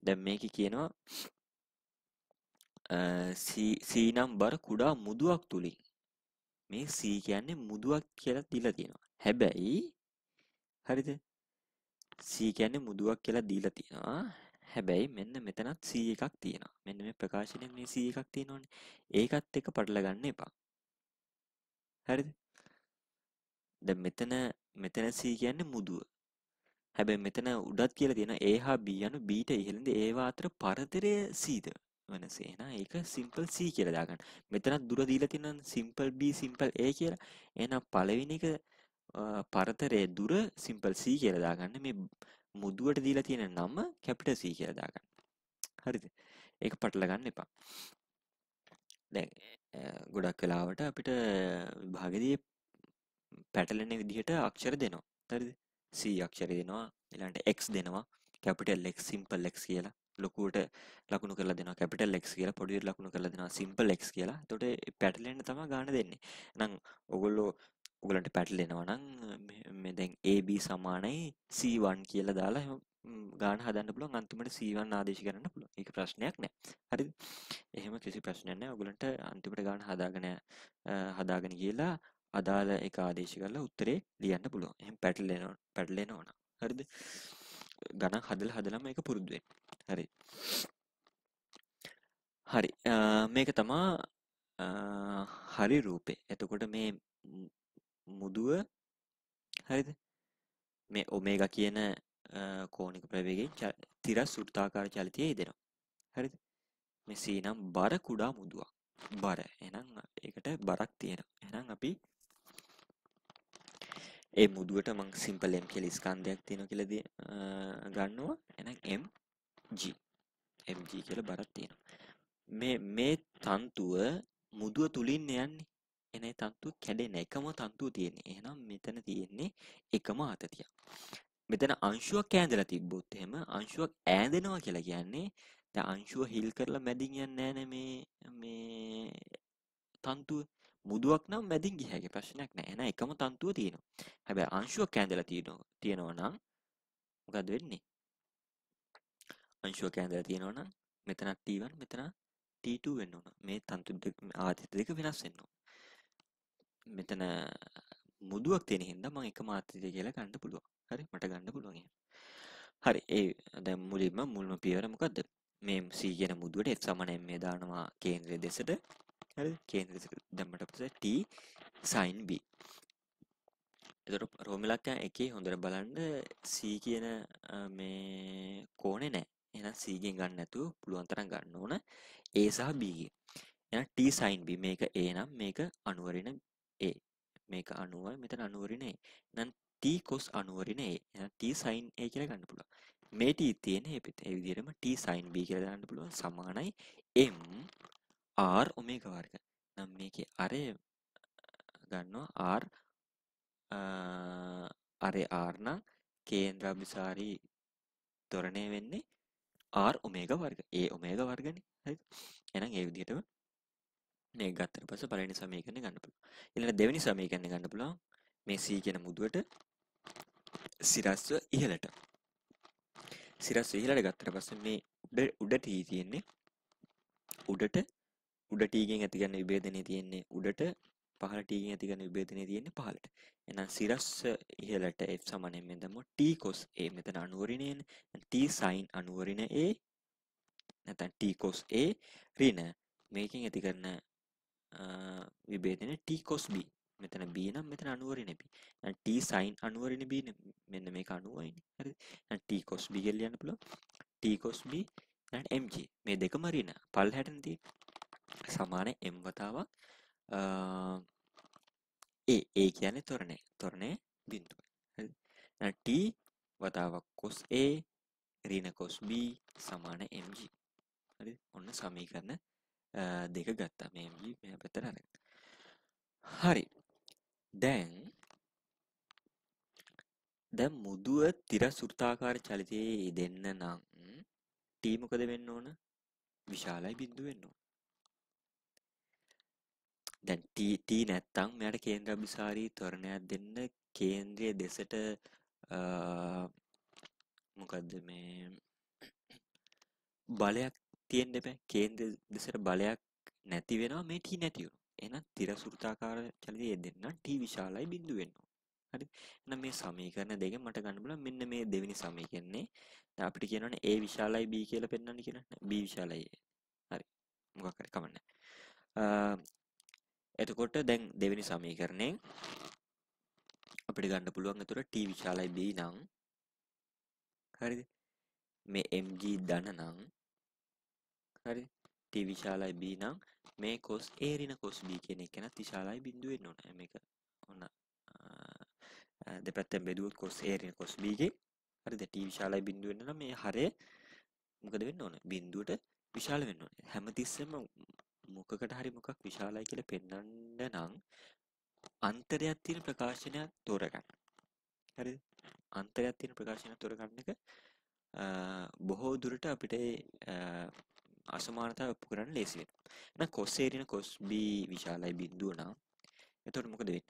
දැන් මේකේ කියනවා C නම් බර කුඩා මුදුවක් තුලින් මේ C කියන්නේ මුදුවක් කියලා දීලා තියෙනවා. හැබැයි හරිද? C කියන්නේ මුදුවක් කියලා දීලා තියෙනවා. හැබැයි මෙන්න මෙතනත් C එකක් තියෙනවා. මෙන්න මේ ප්‍රකාශනයේ මේ C එකක් තියෙනවනේ. ඒකත් එක්ක පටල ගන්න එපා. හරිද? දැන් මෙතන C කියන්නේ මුදුව. හැබැයි මෙතන උඩත් කියලා තියෙන A හා B යනු B ට ඉහළින්ද ඒවා අතර පරතරය Cද වෙනසේ. එහෙනම් ඒක සිම්පල් C කියලා දාගන්න. මෙතනත් දුර දීලා තියෙනවා සිම්පල් B සිම්පල් A කියලා. එහෙනම් පළවෙනි එක පරතරයේ දුර සිම්පල් C කියලා දාගන්න. මේ මුදුවට දීලා තියෙන නම කැපිටල් C කියලා දාගන්න. හරිද? ඒක පටල ගන්න එපා. දැන් ගොඩක් වෙලාවට අපිට විභාගෙදී පැටලෙන විදිහට අක්ෂර දෙනවා. හරිද? C අක්ෂරය දෙනවා, ඊළඟට X දෙනවා, කැපිටල් X, සිම්පල් X කියලා. ලොකුවට ලකුණු කරලා දෙනවා කැපිටල් X කියලා, පොඩියට ලකුණු කරලා දෙනවා සිම්පල් X කියලා. එතකොට පැටලෙන්න තමයි ගාණ දෙන්නේ. එහෙනම් ඔයගොල්ලන්ට පැටලෙනවා නම් මේ දැන් AB සමානයි C1 කියලා දාලා එහෙම ගාණ හදන්න පුළුවන්. අන්තිමට C1 ආදේශ කරන්න පුළුවන්. ඒක ප්‍රශ්නයක් නෑ. හරිද? එහෙම කිසි ප්‍රශ්නයක් නෑ. ඔයගොල්ලන්ට අන්තිමට ගාණ හදාගෙන ගිහලා අදාළ එක ආදේශ කරලා උත්තරේ ලියන්න පුළුවන්. එහෙනම් පැටලෙනවා නම්. හරිද? ගණන් හදලා මේක පුරුදු වෙන්න. හරි. හරි. මේක තමා හරි රූපේ. එතකොට මේ මුදුව හරිද? මේ ඔමේගා කියන කෝණික ප්‍රවේගයෙන් තිරස් වෘත්තාකාර චලිතයේ යෙදෙනවා. හරිද? මේ C නම් බර කුඩා මුදුවක්. බර. එහෙනම් ඒකට බරක් තියෙනවා. එහෙනම් අපි ඒ මුදුවට මං සිම්පල් M කියලා ස්කන්ධයක් තියෙනවා කියලා ගන්නවා. එහෙනම් mg කියලා බරක් තියෙනවා. මේ තන්තුව මුදුව තුලින් යන්නේ. එනේ තන්තුව කැඩෙන එකම තන්තුව තියෙන්නේ. එහෙනම් මෙතන තියෙන්නේ එකම ආතතියක්. මෙතන අංශුවක් ඈඳලා තිබ්බොත් එහෙම අංශුවක් ඈඳෙනවා කියලා කියන්නේ දැන් අංශුව හිල් කරලා මැදින් යන්නේ නැහැ මේ තන්තුව. මුදුවක් නම් මැදින් ගිය හැකි ප්‍රශ්නයක් නැහැ. එහෙනම් එකම තන්තුව තියෙනවා. හැබැයි අංශුවක් ඈඳලා තියෙනවා නම් මොකද වෙන්නේ? අංශුවක් ඈඳලා තියෙනවා නම් මෙතන T1 මෙතන T2 වෙන්න ඕන. මේ තන්තු දෙක ආදිත දෙක වෙනස් වෙන්න ඕන. මෙතන මුදුවක් තියෙන හින්දා මම එකම ආදිතය කියලා ගන්න පුළුවන්. හරි මට ගන්න පුළුවන් එහෙම. හරි ඒ දැන් මුල්ම පියවර මොකද්ද? මේ C කියන මුදුවට F සමාන M දානවා කේන්ද්‍රය දෙසට. හරිද? කේන්ද්‍රය දෙසට දැම්මට පස්සේ T sin B. එතකොට රෝම ඉලක්කයන් එකේ හොඳට බලන්න C කියන මේ කෝණේ නැහැ. එහෙනම් C ගෙන් ගන්න නැතුව පුළුවන් තරම් ගන්න ඕන A සහ B ගෙන්. එහෙනම් T sin B මේක A නම් මේක අනුවරිණ A. මේක 90යි මෙතන අනුවරිණ A. එහෙනම් T cos අනුවරිණ A. එහෙනම් T sin A කියලා ගන්න පුළුවන්. මේ T තියෙන ඒ විදිහටම T sin B කියලා දාන්න පුළුවන් සමානයි M R ඔමේගා වර්ග. නම් මේකේ අරය ගන්නවා R අරේ R නම් කේන්ද්‍රාභිසාරී ත්වරණය වෙන්නේ R ඔමේගා වර්ග. A ඔමේගා වර්ගනේ. හරිද? එහෙනම් ඒ විදිහටම මේක ගත්තට පස්සේ පළවෙනි සමීකරණය ගන්න පුළුවන්. ඊළඟ දෙවෙනි සමීකරණය ගන්න පුළුවන්. මේ C කියන මුදුවට සිරස්ව ඉහළට. සිරස්ව ඉහළට ගත්තට පස්සේ මේ උඩ T තියෙන්නේ උඩ T ගෙන් ඇති කරන විභේදනය තියෙන්නේ උඩට පහළ T ගෙන් ඇති කරන විභේදනය තියෙන්නේ පහළට. එහෙනම් සිරස්ව ඉහළට F සමාන m දැම්මොත් T cos A මෙතන අනුවරිණයනේ. T sin අනුවරිණ A නැත්නම් T cos A ඍණ මේකෙන් ඇති කරන විභේදනය T cos B. මෙතන B නම් මෙතන අනුවරිණ B. දැන් T sin අනුවරිණ B නේ. මෙන්න මේක 90යිනේ. හරිද? දැන් T cos B කියලා ලියන්න පුළුවන්. T cos B දැන් mg මේ දෙකම ඍණ පල්හැටනේ තියෙන්නේ. සමාන m වතාවක් A කියන්නේ ත්වරණය බිඳුව. හරිද? දැන් T වතාවක් cos A ඍණ cos B සමාන mg. හරිද? ඔන්න සමීකරණ දෙක ගත්තා. මේ mg මෙහා පැත්තට අරගෙන. හරි. දැන් මුදුව තිරස් වෘත්තාකාර චලිතයේ යෙදෙන්න නම් T මොකද වෙන්න ඕන? විශාලයි බිඳුව වෙන්න ඕන. දැන් T නැත්තම් මෙයාට කේන්ද්‍රාභිසාරී ත්වරණයක් දෙන්න කේන්ද්‍රයේ දෙසට මොකද්ද මේ බලයක් තියෙන්න බෑ. කේන්ද්‍ර දෙසට බලයක් නැති වෙනවා මේ T නැති වෙනවා. එහෙනම් තිරස් වෘත්තාකාර චලිතයේ යෙදෙන්න T විශාලයි බිඳුව වෙන්න ඕන. හරි. එහෙනම් මේ සමීකරණ දෙකෙන් මට ගන්න පුළුවන් මෙන්න මේ දෙවෙනි සමීකරණේ. දැන් අපිට කියනවනේ A විශාලයි B කියලා පෙන්වන්න කියලා. B විශාලයි A. හරි. මොකක් හරි කමන්නේ. එතකොට දැන් දෙවෙනි සමීකරණයෙන් අපිට ගන්න පුළුවන් එතකොට T විශාලයි B නම් හරිද? මේ mg ධන නම් හරිද? T විශාලයි B නම් මේ cos A ඍණ cos B කියන එක නත් විශාලයි බිඳුව වෙන්න ඕන. මේක ඔන්න දෙපැත්තෙන් බෙදුවොත් cos A ඍණ cos B ගේ හරිද t විශාලයි බිඳුව වෙන්න නම් මේ හරය මොකද වෙන්න ඕන බිඳුවට විශාල වෙන්න ඕනේ හැමතිස්සෙම මොකකට හරි මොකක් විශාලයි කියලා පෙන්වන්න නම් අන්තරයක් තියෙන ප්‍රකාශනයක් තෝරගන්න හරිද අන්තරයක් තියෙන ප්‍රකාශනයක් තෝරගන්න එක බොහෝ දුරට අපිට අසමානතාව ඔප්පු කරන්න ලේසි වෙනවා එහෙනම් cos A ඍණ cos B විශාලයි බිඳුව නම් එතකොට මොකද වෙන්නේ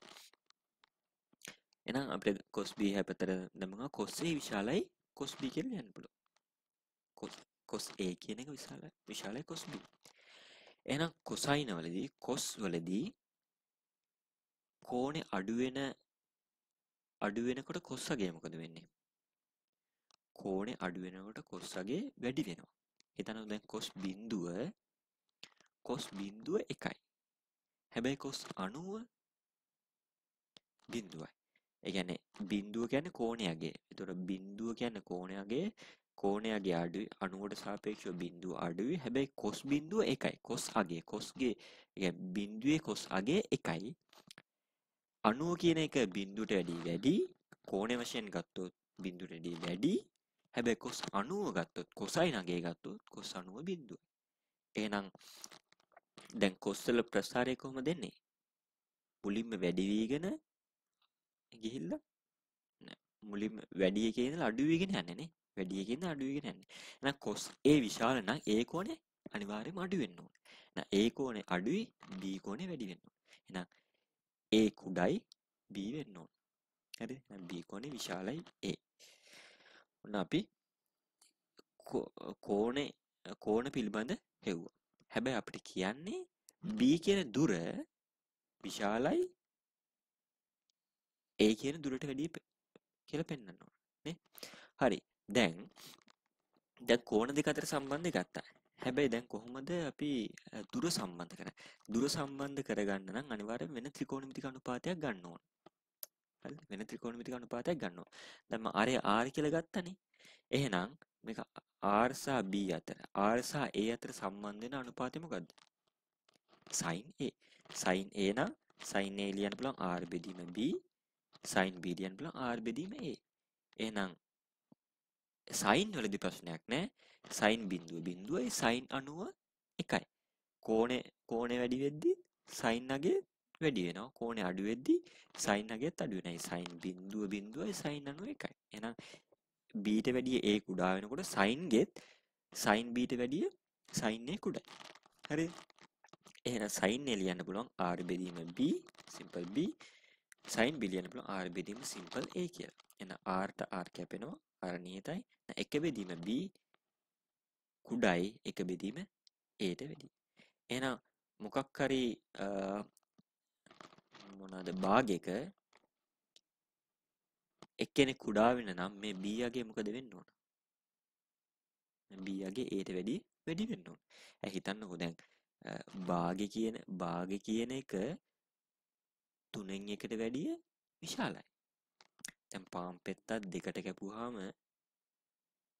එහෙනම් අපිට cos B හැපතට දැම්මම cos A විශාලයි cos B කියලා ලියන්න පුළුවන්. cos A කියන එක විශාලයි cos B. එහෙනම් cosine වලදී cos වලදී කෝණේ අඩු වෙනකොට cos අගය මොකද වෙන්නේ? කෝණේ අඩු වෙනකොට cos අගය වැඩි වෙනවා. හිතන්න දැන් cos බිඳුව 1යි. හැබැයි cos 90 බිඳුවයි. ඒ කියන්නේ බිඳුව කියන්නේ කෝණයේ අගය. ඒතකොට බිඳුව කියන්නේ කෝණයේ අගය අඩුයි 90ට සාපේක්ෂව බිඳුව අඩුයි. හැබැයි cos බිඳුව 1යි. cos අගය cosගේ ඒ බිඳුවේ cos අගය 1යි. 90 කියන එක බිඳුවට වැඩි. කෝණය වශයෙන් ගත්තොත් බිඳුවට වැඩි. හැබැයි cos 90 ගත්තොත් cosine අගය ගත්තොත් cos 90 බිඳුවයි. එහෙනම් දැන් cos වල ප්‍රස්ථාරය කොහොමද දෙන්නේ? මුලින්ම වැඩි වීගෙන ගිහිල්ලා මුලින්ම වැඩි එකේ ඉඳලා අඩු වෙගෙන යන්නේ නේ වැඩි එකේ ඉඳලා අඩු වෙගෙන යන්නේ එහෙනම් cos A විශාල නම් A කෝණය අනිවාර්යයෙන්ම අඩු වෙන්න ඕනේ එහෙනම් A කෝණය අඩුයි B කෝණය වැඩි වෙන්න ඕනේ එහෙනම් A කුඩයි B වෙන්න ඕනේ හරිද එහෙනම් B කෝණය විශාලයි A ඔන්න අපි කෝණ පිළිබඳ හෙව්වා හැබැයි අපිට කියන්නේ B කියන දුර විශාලයි A කියන දුරට වැඩිය කියලා පෙන්වන්න ඕනේ නේ හරි දැන් කෝණ දෙක අතර සම්බන්ධය ගත්තා හැබැයි දැන් කොහොමද අපි දුර සම්බන්ධ කරන්නේ දුර සම්බන්ධ කරගන්න නම් අනිවාර්යයෙන් වෙන ත්‍රිකෝණමිතික අනුපාතයක් ගන්න ඕන හරිද වෙන ත්‍රිකෝණමිතික අනුපාතයක් ගන්න ඕන දැන් මම R කියලා ගත්තනේ එහෙනම් මේක R සහ B අතර R සහ A අතර සම්බන්ධ වෙන අනුපාතය මොකද්ද sin A sin A නම් sin A ලියන්න පුළුවන් R බෙදීම B sin B ලියන්න පුළුවන් R බෙදීම A එහෙනම් sin වලදී ප්‍රශ්නයක් නැහැ sin බිඳුවයි sin 90 එකයි කෝණය වැඩි වෙද්දි sin අගය වැඩි වෙනවා කෝණය අඩු වෙද්දි sin අගයත් අඩු වෙනවා sin බිඳුවයි sin 90 එකයි එහෙනම් b ට වැඩිය a කුඩා වෙනකොට sin ගෙත් sin b ට වැඩිය sin a කුඩයි හරිද එහෙනම් sin a ලියන්න පුළුවන් r බෙදීම b simple b sin b ලියන්න පුළුවන් r බෙදීම simple a කියලා එහෙනම් r ට r කැපෙනවා r නියතයි එක බෙදීම b කුඩයි එක බෙදීම a ට වැඩි එහෙනම් මොකක් හරි මොනවාද භාගයක එක්කෙනෙක් කුඩා වෙන නම් මේ b අගේ මොකද වෙන්න ඕන b අගේ a ට වැඩි වෙන්න ඕන හිතන්නකෝ දැන් භාගය කියන එක 3න් 1ට වැඩිය විශාලයි දැන් පාන් පෙත්තක් දෙකට කැපුවාම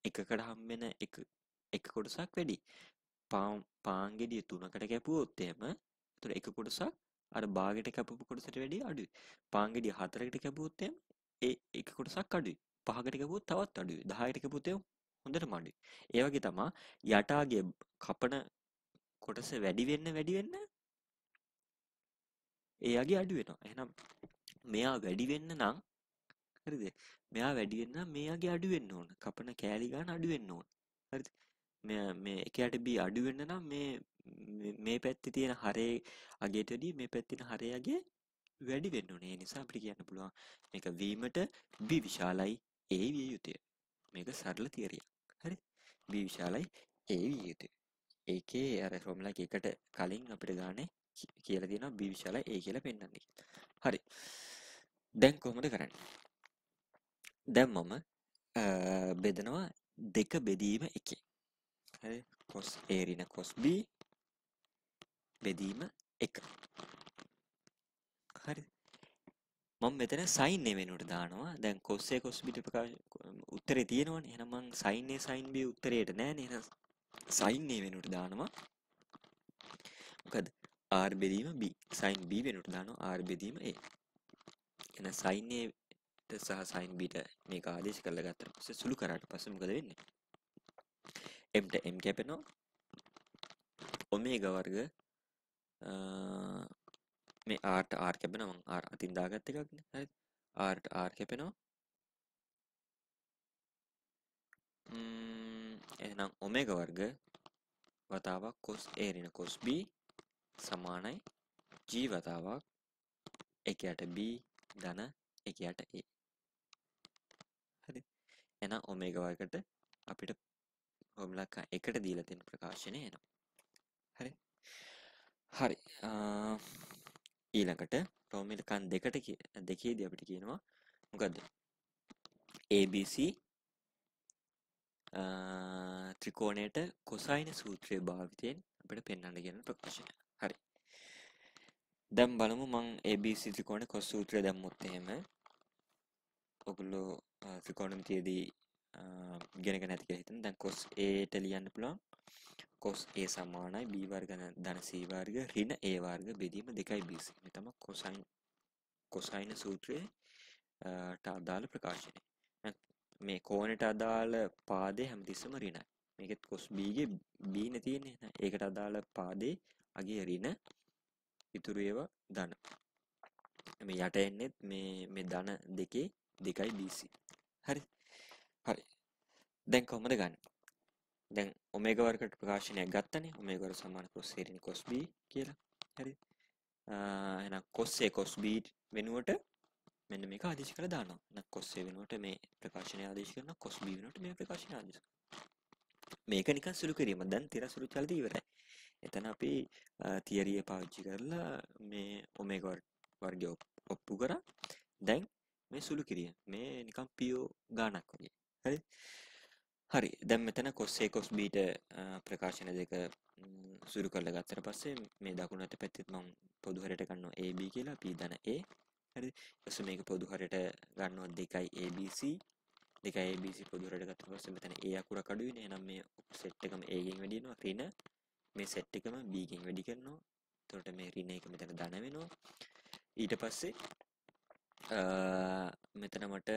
එකකට හම්බෙන එක කොටසක් වැඩි පාන් ගෙඩිය 3කට කැපුවොත් එහෙම ඒතර එක කොටසක් අර භාගයට කැපපු කොටසට වැඩිය අඩුයි පාන් ගෙඩිය 4කට කැපුවොත් එහෙම ඒ එක කොටසක් අඩුයි 5කට කැපුවොත් තවත් අඩුයි 10කට කැපුවොත් එහෙම හොඳටම අඩුයි ඒ වගේ තමයි යටාගේ කපන කොටස වැඩි වෙන්න එයාගේ අඩු වෙනවා එහෙනම් මෙයා වැඩි වෙන්න නම් හරිද මෙයා වැඩි වෙන්න නම් මෙයාගේ අඩු වෙන්න ඕන කපන කෑලි ගන්න අඩු වෙන්න ඕන හරිද මේ එකයට b අඩු වෙන්න නම් මේ පැත්තේ තියෙන හරේ අගයට වැඩිය මේ පැත්තේ තියෙන හරේ අගය වැඩි වෙන්න ඕනේ ඒ නිසා අපිට කියන්න පුළුවන් මේක වීමට b විශාලයි a විය යුතුය මේක සරල තියරියක් හරි b විශාලයි a විය යුතුය ඒකේ අර ෆෝමියුලා එකකට කලින් අපිට ගානේ කියලා තියෙනවා b විශාලයි a කියලා පෙන්වන්නේ හරි දැන් කොහොමද කරන්නේ දැන් මම බෙදනවා දෙක බෙදීම එකේ හරි cos A ඍණ cos B බෙදීම 1 හරි මම මෙතන sin A වෙනුවට දානවා දැන් cos A cos B ප්‍රකාශ උත්තරේ තියෙනවනේ එහෙනම් මම sin A sin B උත්තරේට නෑනේ එහෙනම් sin A වෙනුවට දානවා මොකද R බෙදීම B sin B වෙනුවට දානවා R බෙදීම A එහෙනම් sin A සහ sin b ට මේක ආදේශ කරලා ගත්තට පස්සේ සුළු කරාට පස්සේ මොකද වෙන්නේ? m ට m කැපෙනවා. ඔමේගා වර්ග මේ r ට r කැපෙනවා. මම r අතින් දාගත්ත එකක්නේ. හරිද? r ට r කැපෙනවා. එහෙනම් ඔමේගා වර්ග වතාවක් cos a ඍණ cos b සමානයි g වතාවක් එකයට b ධන එකයට a. හරි. එහෙනම් ඔමේගා වර්ගයට අපිට ෆෝමියුලා එකට දීලා තියෙන ප්‍රකාශනය එනවා. හරි. හරි. ඊළඟට ෆෝමියුලා දෙකේදී අපිට කියනවා මොකද්ද? ABC ත්‍රිකෝණයට කොසයින සූත්‍රය භාවිතයෙන් අපිට පෙන්වන්න කියන ප්‍රකාශනය. හරි. දැන් බලමු මම ABC ත්‍රිකෝණ කොස් සූත්‍රය දැම්මොත් එහෙම ඔයගොල්ලෝ ත්‍රිකෝණමිතියේදී ඉගෙනගෙන නැති කියලා හිතන්න. දැන් cos A ට ලියන්න පුළුවන් cos A සමානයි B වර්ග ධන C වර්ග ඍණ A වර්ග බෙදීම 2BC. මේ තමයි කොසයින සූත්‍රයේ ට අදාළ ප්‍රකාශනය. මේ කෝණයට අදාළ පාදේ හැමතිස්සෙම ඍණයි. මේකෙත් cos B ගේ B නේ තියෙන්නේ. ඒකට අදාළ පාදේ අගේ ඍණ ඉතුරු ඒවා ධන. මේ යට එන්නේ මේ ධන දෙකේ 2BC. හරි. හරි. දැන් කොහොමද ගන්න? දැන් ඔමේගා වර්ගයට ප්‍රකාශනයක් ගත්තනේ. ඔමේගා වර්ග සමාන cos A ඍණ cos B කියලා. හරි. එහෙනම් cos A cos B වෙනුවට මෙන්න මේක ආදේශ කරලා දානවා. එහෙනම් cos A වෙනුවට මේ ප්‍රකාශනය ආදේශ කරනවා. cos B වෙනුවට මේ ප්‍රකාශනය ආදේශ කරනවා. මේක නිකන් සුළු කිරීම. දැන් තිරසුළු චලිත ඉවරයි. එතන අපි තියරිය පාවිච්චි කරලා මේ ඔමේගා වර්ගය ඔප්පු කරා. දැන් මේ සුළු කිරීම. මේ නිකන් පියෝ ගානක් වගේ. හරි. හරි. දැන් මෙතන cos A cos B ට ප්‍රකාශන දෙක සුළු කරලා ගත්තට පස්සේ මේ දකුණු අත පැත්තෙත් මම පොදු හරයට ගන්නවා AB කියලා P ධන A. හරි. ඊට මේක පොදු හරයට ගන්නවා 2ABC. 2ABC පොදු හරයට ගත්තට පස්සේ මෙතන A අකුරක් අඩුයිනේ. එහෙනම් මේ සෙට් එකම A ගෙන් වැඩි වෙනවා. ඍණ මේ සෙට් එකම B ගෙන් වැඩි කරනවා. එතකොට මේ ඍණ එක මෙතන ධන වෙනවා. ඊට පස්සේ මෙතන මට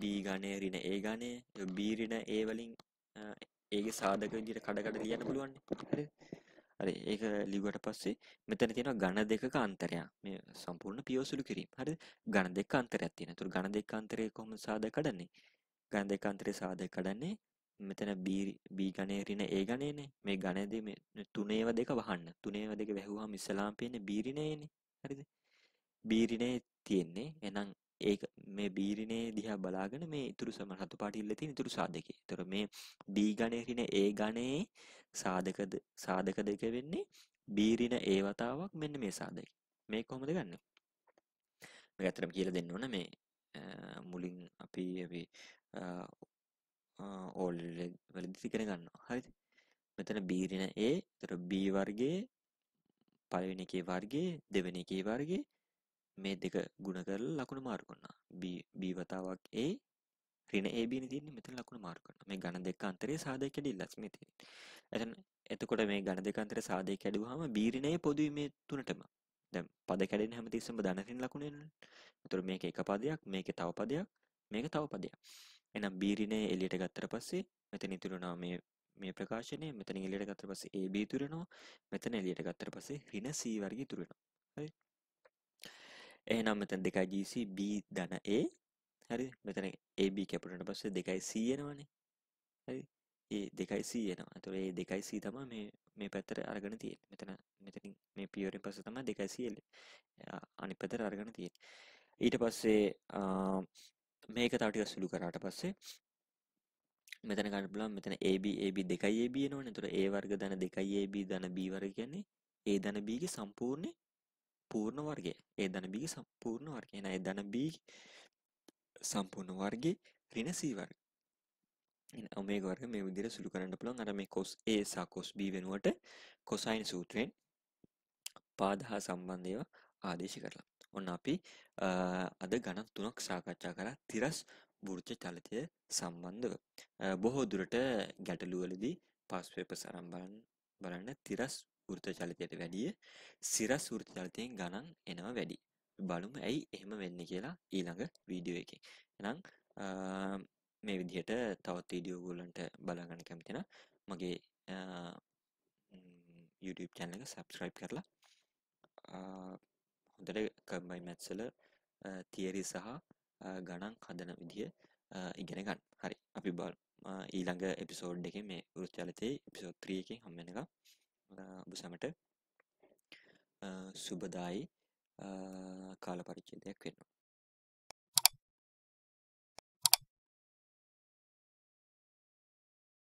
B ගණය ඍණ A ගණය B ඍණ A වලින් ඒගේ සාධක විදිහට කඩ ලියන්න පුළුවන් නේ. හරිද? හරි. ඒක ලිව්වට පස්සේ මෙතන තියෙනවා ඝන දෙකක අන්තරයක්. මේ සම්පූර්ණ පියවසුළු කිරීම. හරිද? ඝන දෙක අන්තරයක් තියෙනවා. ඒතර ඝන දෙක අන්තරේ කොහොමද සාධක කඩන්නේ? ඝන දෙක අන්තරේ සාධක කඩන්නේ මෙතන B ඝනය ඍණ A ඝනයනේ. මේ ඝනයේදී මේ තුනේව දෙක වහන්න. තුනේව දෙක වැහුවාම ඉස්සලාම් පේන්නේ B ඍණයනේ. හරිද? B ඍණේ තියෙන්නේ. එහෙනම් ඒක මේ B ඍණේ දිහා බලාගෙන මේ ඉතුරු සම රතු පාට ඉල්ල තියෙන ඉතුරු සාධකය. ඒතර මේ B ඝනය ඍණ A ඝනයේ සාධක දෙක වෙන්නේ B ඍණ A වතාවක් මෙන්න මේ සාධකය. මේක කොහොමද ගන්නෙ? මේක ඇත්තටම කියලා දෙන්න ඕන මේ මුලින් අපි ඕල් වලදී ඉගෙන ගන්නවා. හරිද? මෙතන B ඍණ A ඒතර B වර්ගයේ පළවෙනි එකේ වර්ගයේ දෙවෙනි එකේ වර්ගයේ මේ දෙක ගුණ කරලා ලකුණු මාරු කරනවා. B වතාවක් A ඍණ AB නේ තියෙන්නේ මෙතන ලකුණු මාරු කරනවා. මේ ඝන දෙක අතරේ සාධක කැඩිල්ලක් මේ තියෙන්නේ. එතකොට මේ ඝන දෙක අතරේ සාධක කැඩුවාම B ඍණයේ පොදුයි මේ තුනටම. දැන් පද කැඩෙන හැමතිස්සෙම ධන ඍණ ලකුණු එන්නේ. එතකොට මේක එක පදයක්, මේකේ තව පදයක්, මේක තව පදයක්. එහෙනම් B ඍණය එළියට ගත්තට පස්සේ මෙතන ඉතුරු වෙනවා මේ ප්‍රකාශනය. මෙතන එළියට ගත්තට පස්සේ AB ඉතුරු වෙනවා. මෙතන එළියට ගත්තට පස්සේ ඍණ C වර්ගය ඉතුරු වෙනවා. හරි? එහෙනම් මෙතන 2GC B ධන A. හරි? මෙතන AB කැපුණාට පස්සේ 2C එනවනේ. හරි? ඒ 2C එනවා. ඒතකොට ඒ 2C තමයි මේ පැත්තට අරගෙන තියෙන්නේ. මෙතනින් මේ පියවරෙන් පස්සේ තමයි 2C අනිත් පැත්තට අරගෙන තියෙන්නේ. ඊට පස්සේ මේක තව ටිකක් සුළු කරාට පස්සේ මෙතන ගන්න පුළුවන් මෙතන AB 2AB එනවනේ. ඒතකොට A වර්ග ධන 2AB ධන B වර්ග කියන්නේ A ධන B ගේ සම්පූර්ණ පූර්ණ වර්ගය. A ධන B ගේ සම්පූර්ණ වර්ගය. එහෙනම් A ධන B සම්පූර්ණ වර්ගයේ ඍණ C වර්ග. එහෙනම් ඔමේගා වර්ග මේ විදිහට සුළු කරන්න පුළුවන්. අර මේ cos A සහ cos B වෙනුවට cosine සූත්‍රයෙන් පාද හා සම්බන්ධ ඒවා ආදේශ කරලා. ඔන්න අපි අද ගණන් තුනක් සාකච්ඡා කරා තිරස් වෘත්ත චලිතය සම්බන්ධව. බොහෝ දුරට ගැටලු වලදී පාස් පේපර්ස් අරන් බලන්න තිරස් වෘත්ත චලිතයට වැඩිය සිරස් වෘත්ත චලිතයෙන් ගණන් එනවා වැඩි. බලමු ඇයි එහෙම වෙන්නේ කියලා ඊළඟ වීඩියෝ එකේ. එහෙනම් මේ විදිහට තවත් වීඩියෝ ඔයගොල්ලන්ට බලා ගන්න කැමති නම් මගේ YouTube channel එක subscribe කරලා හොඳට කම්බයින් මැත්ස් වල තියරි සහ ගණන් හදන විදිය ඉගෙන ගන්න. හරි. අපි ඊළඟ එපිසෝඩ් එකේ මේ වෘත්ති චලිතයේ එපිසෝඩ් 3 එකෙන් හම්බ වෙනකම් ඔබ සැමට සුබදායි කාල පරිච්ඡේදයක් වෙනවා.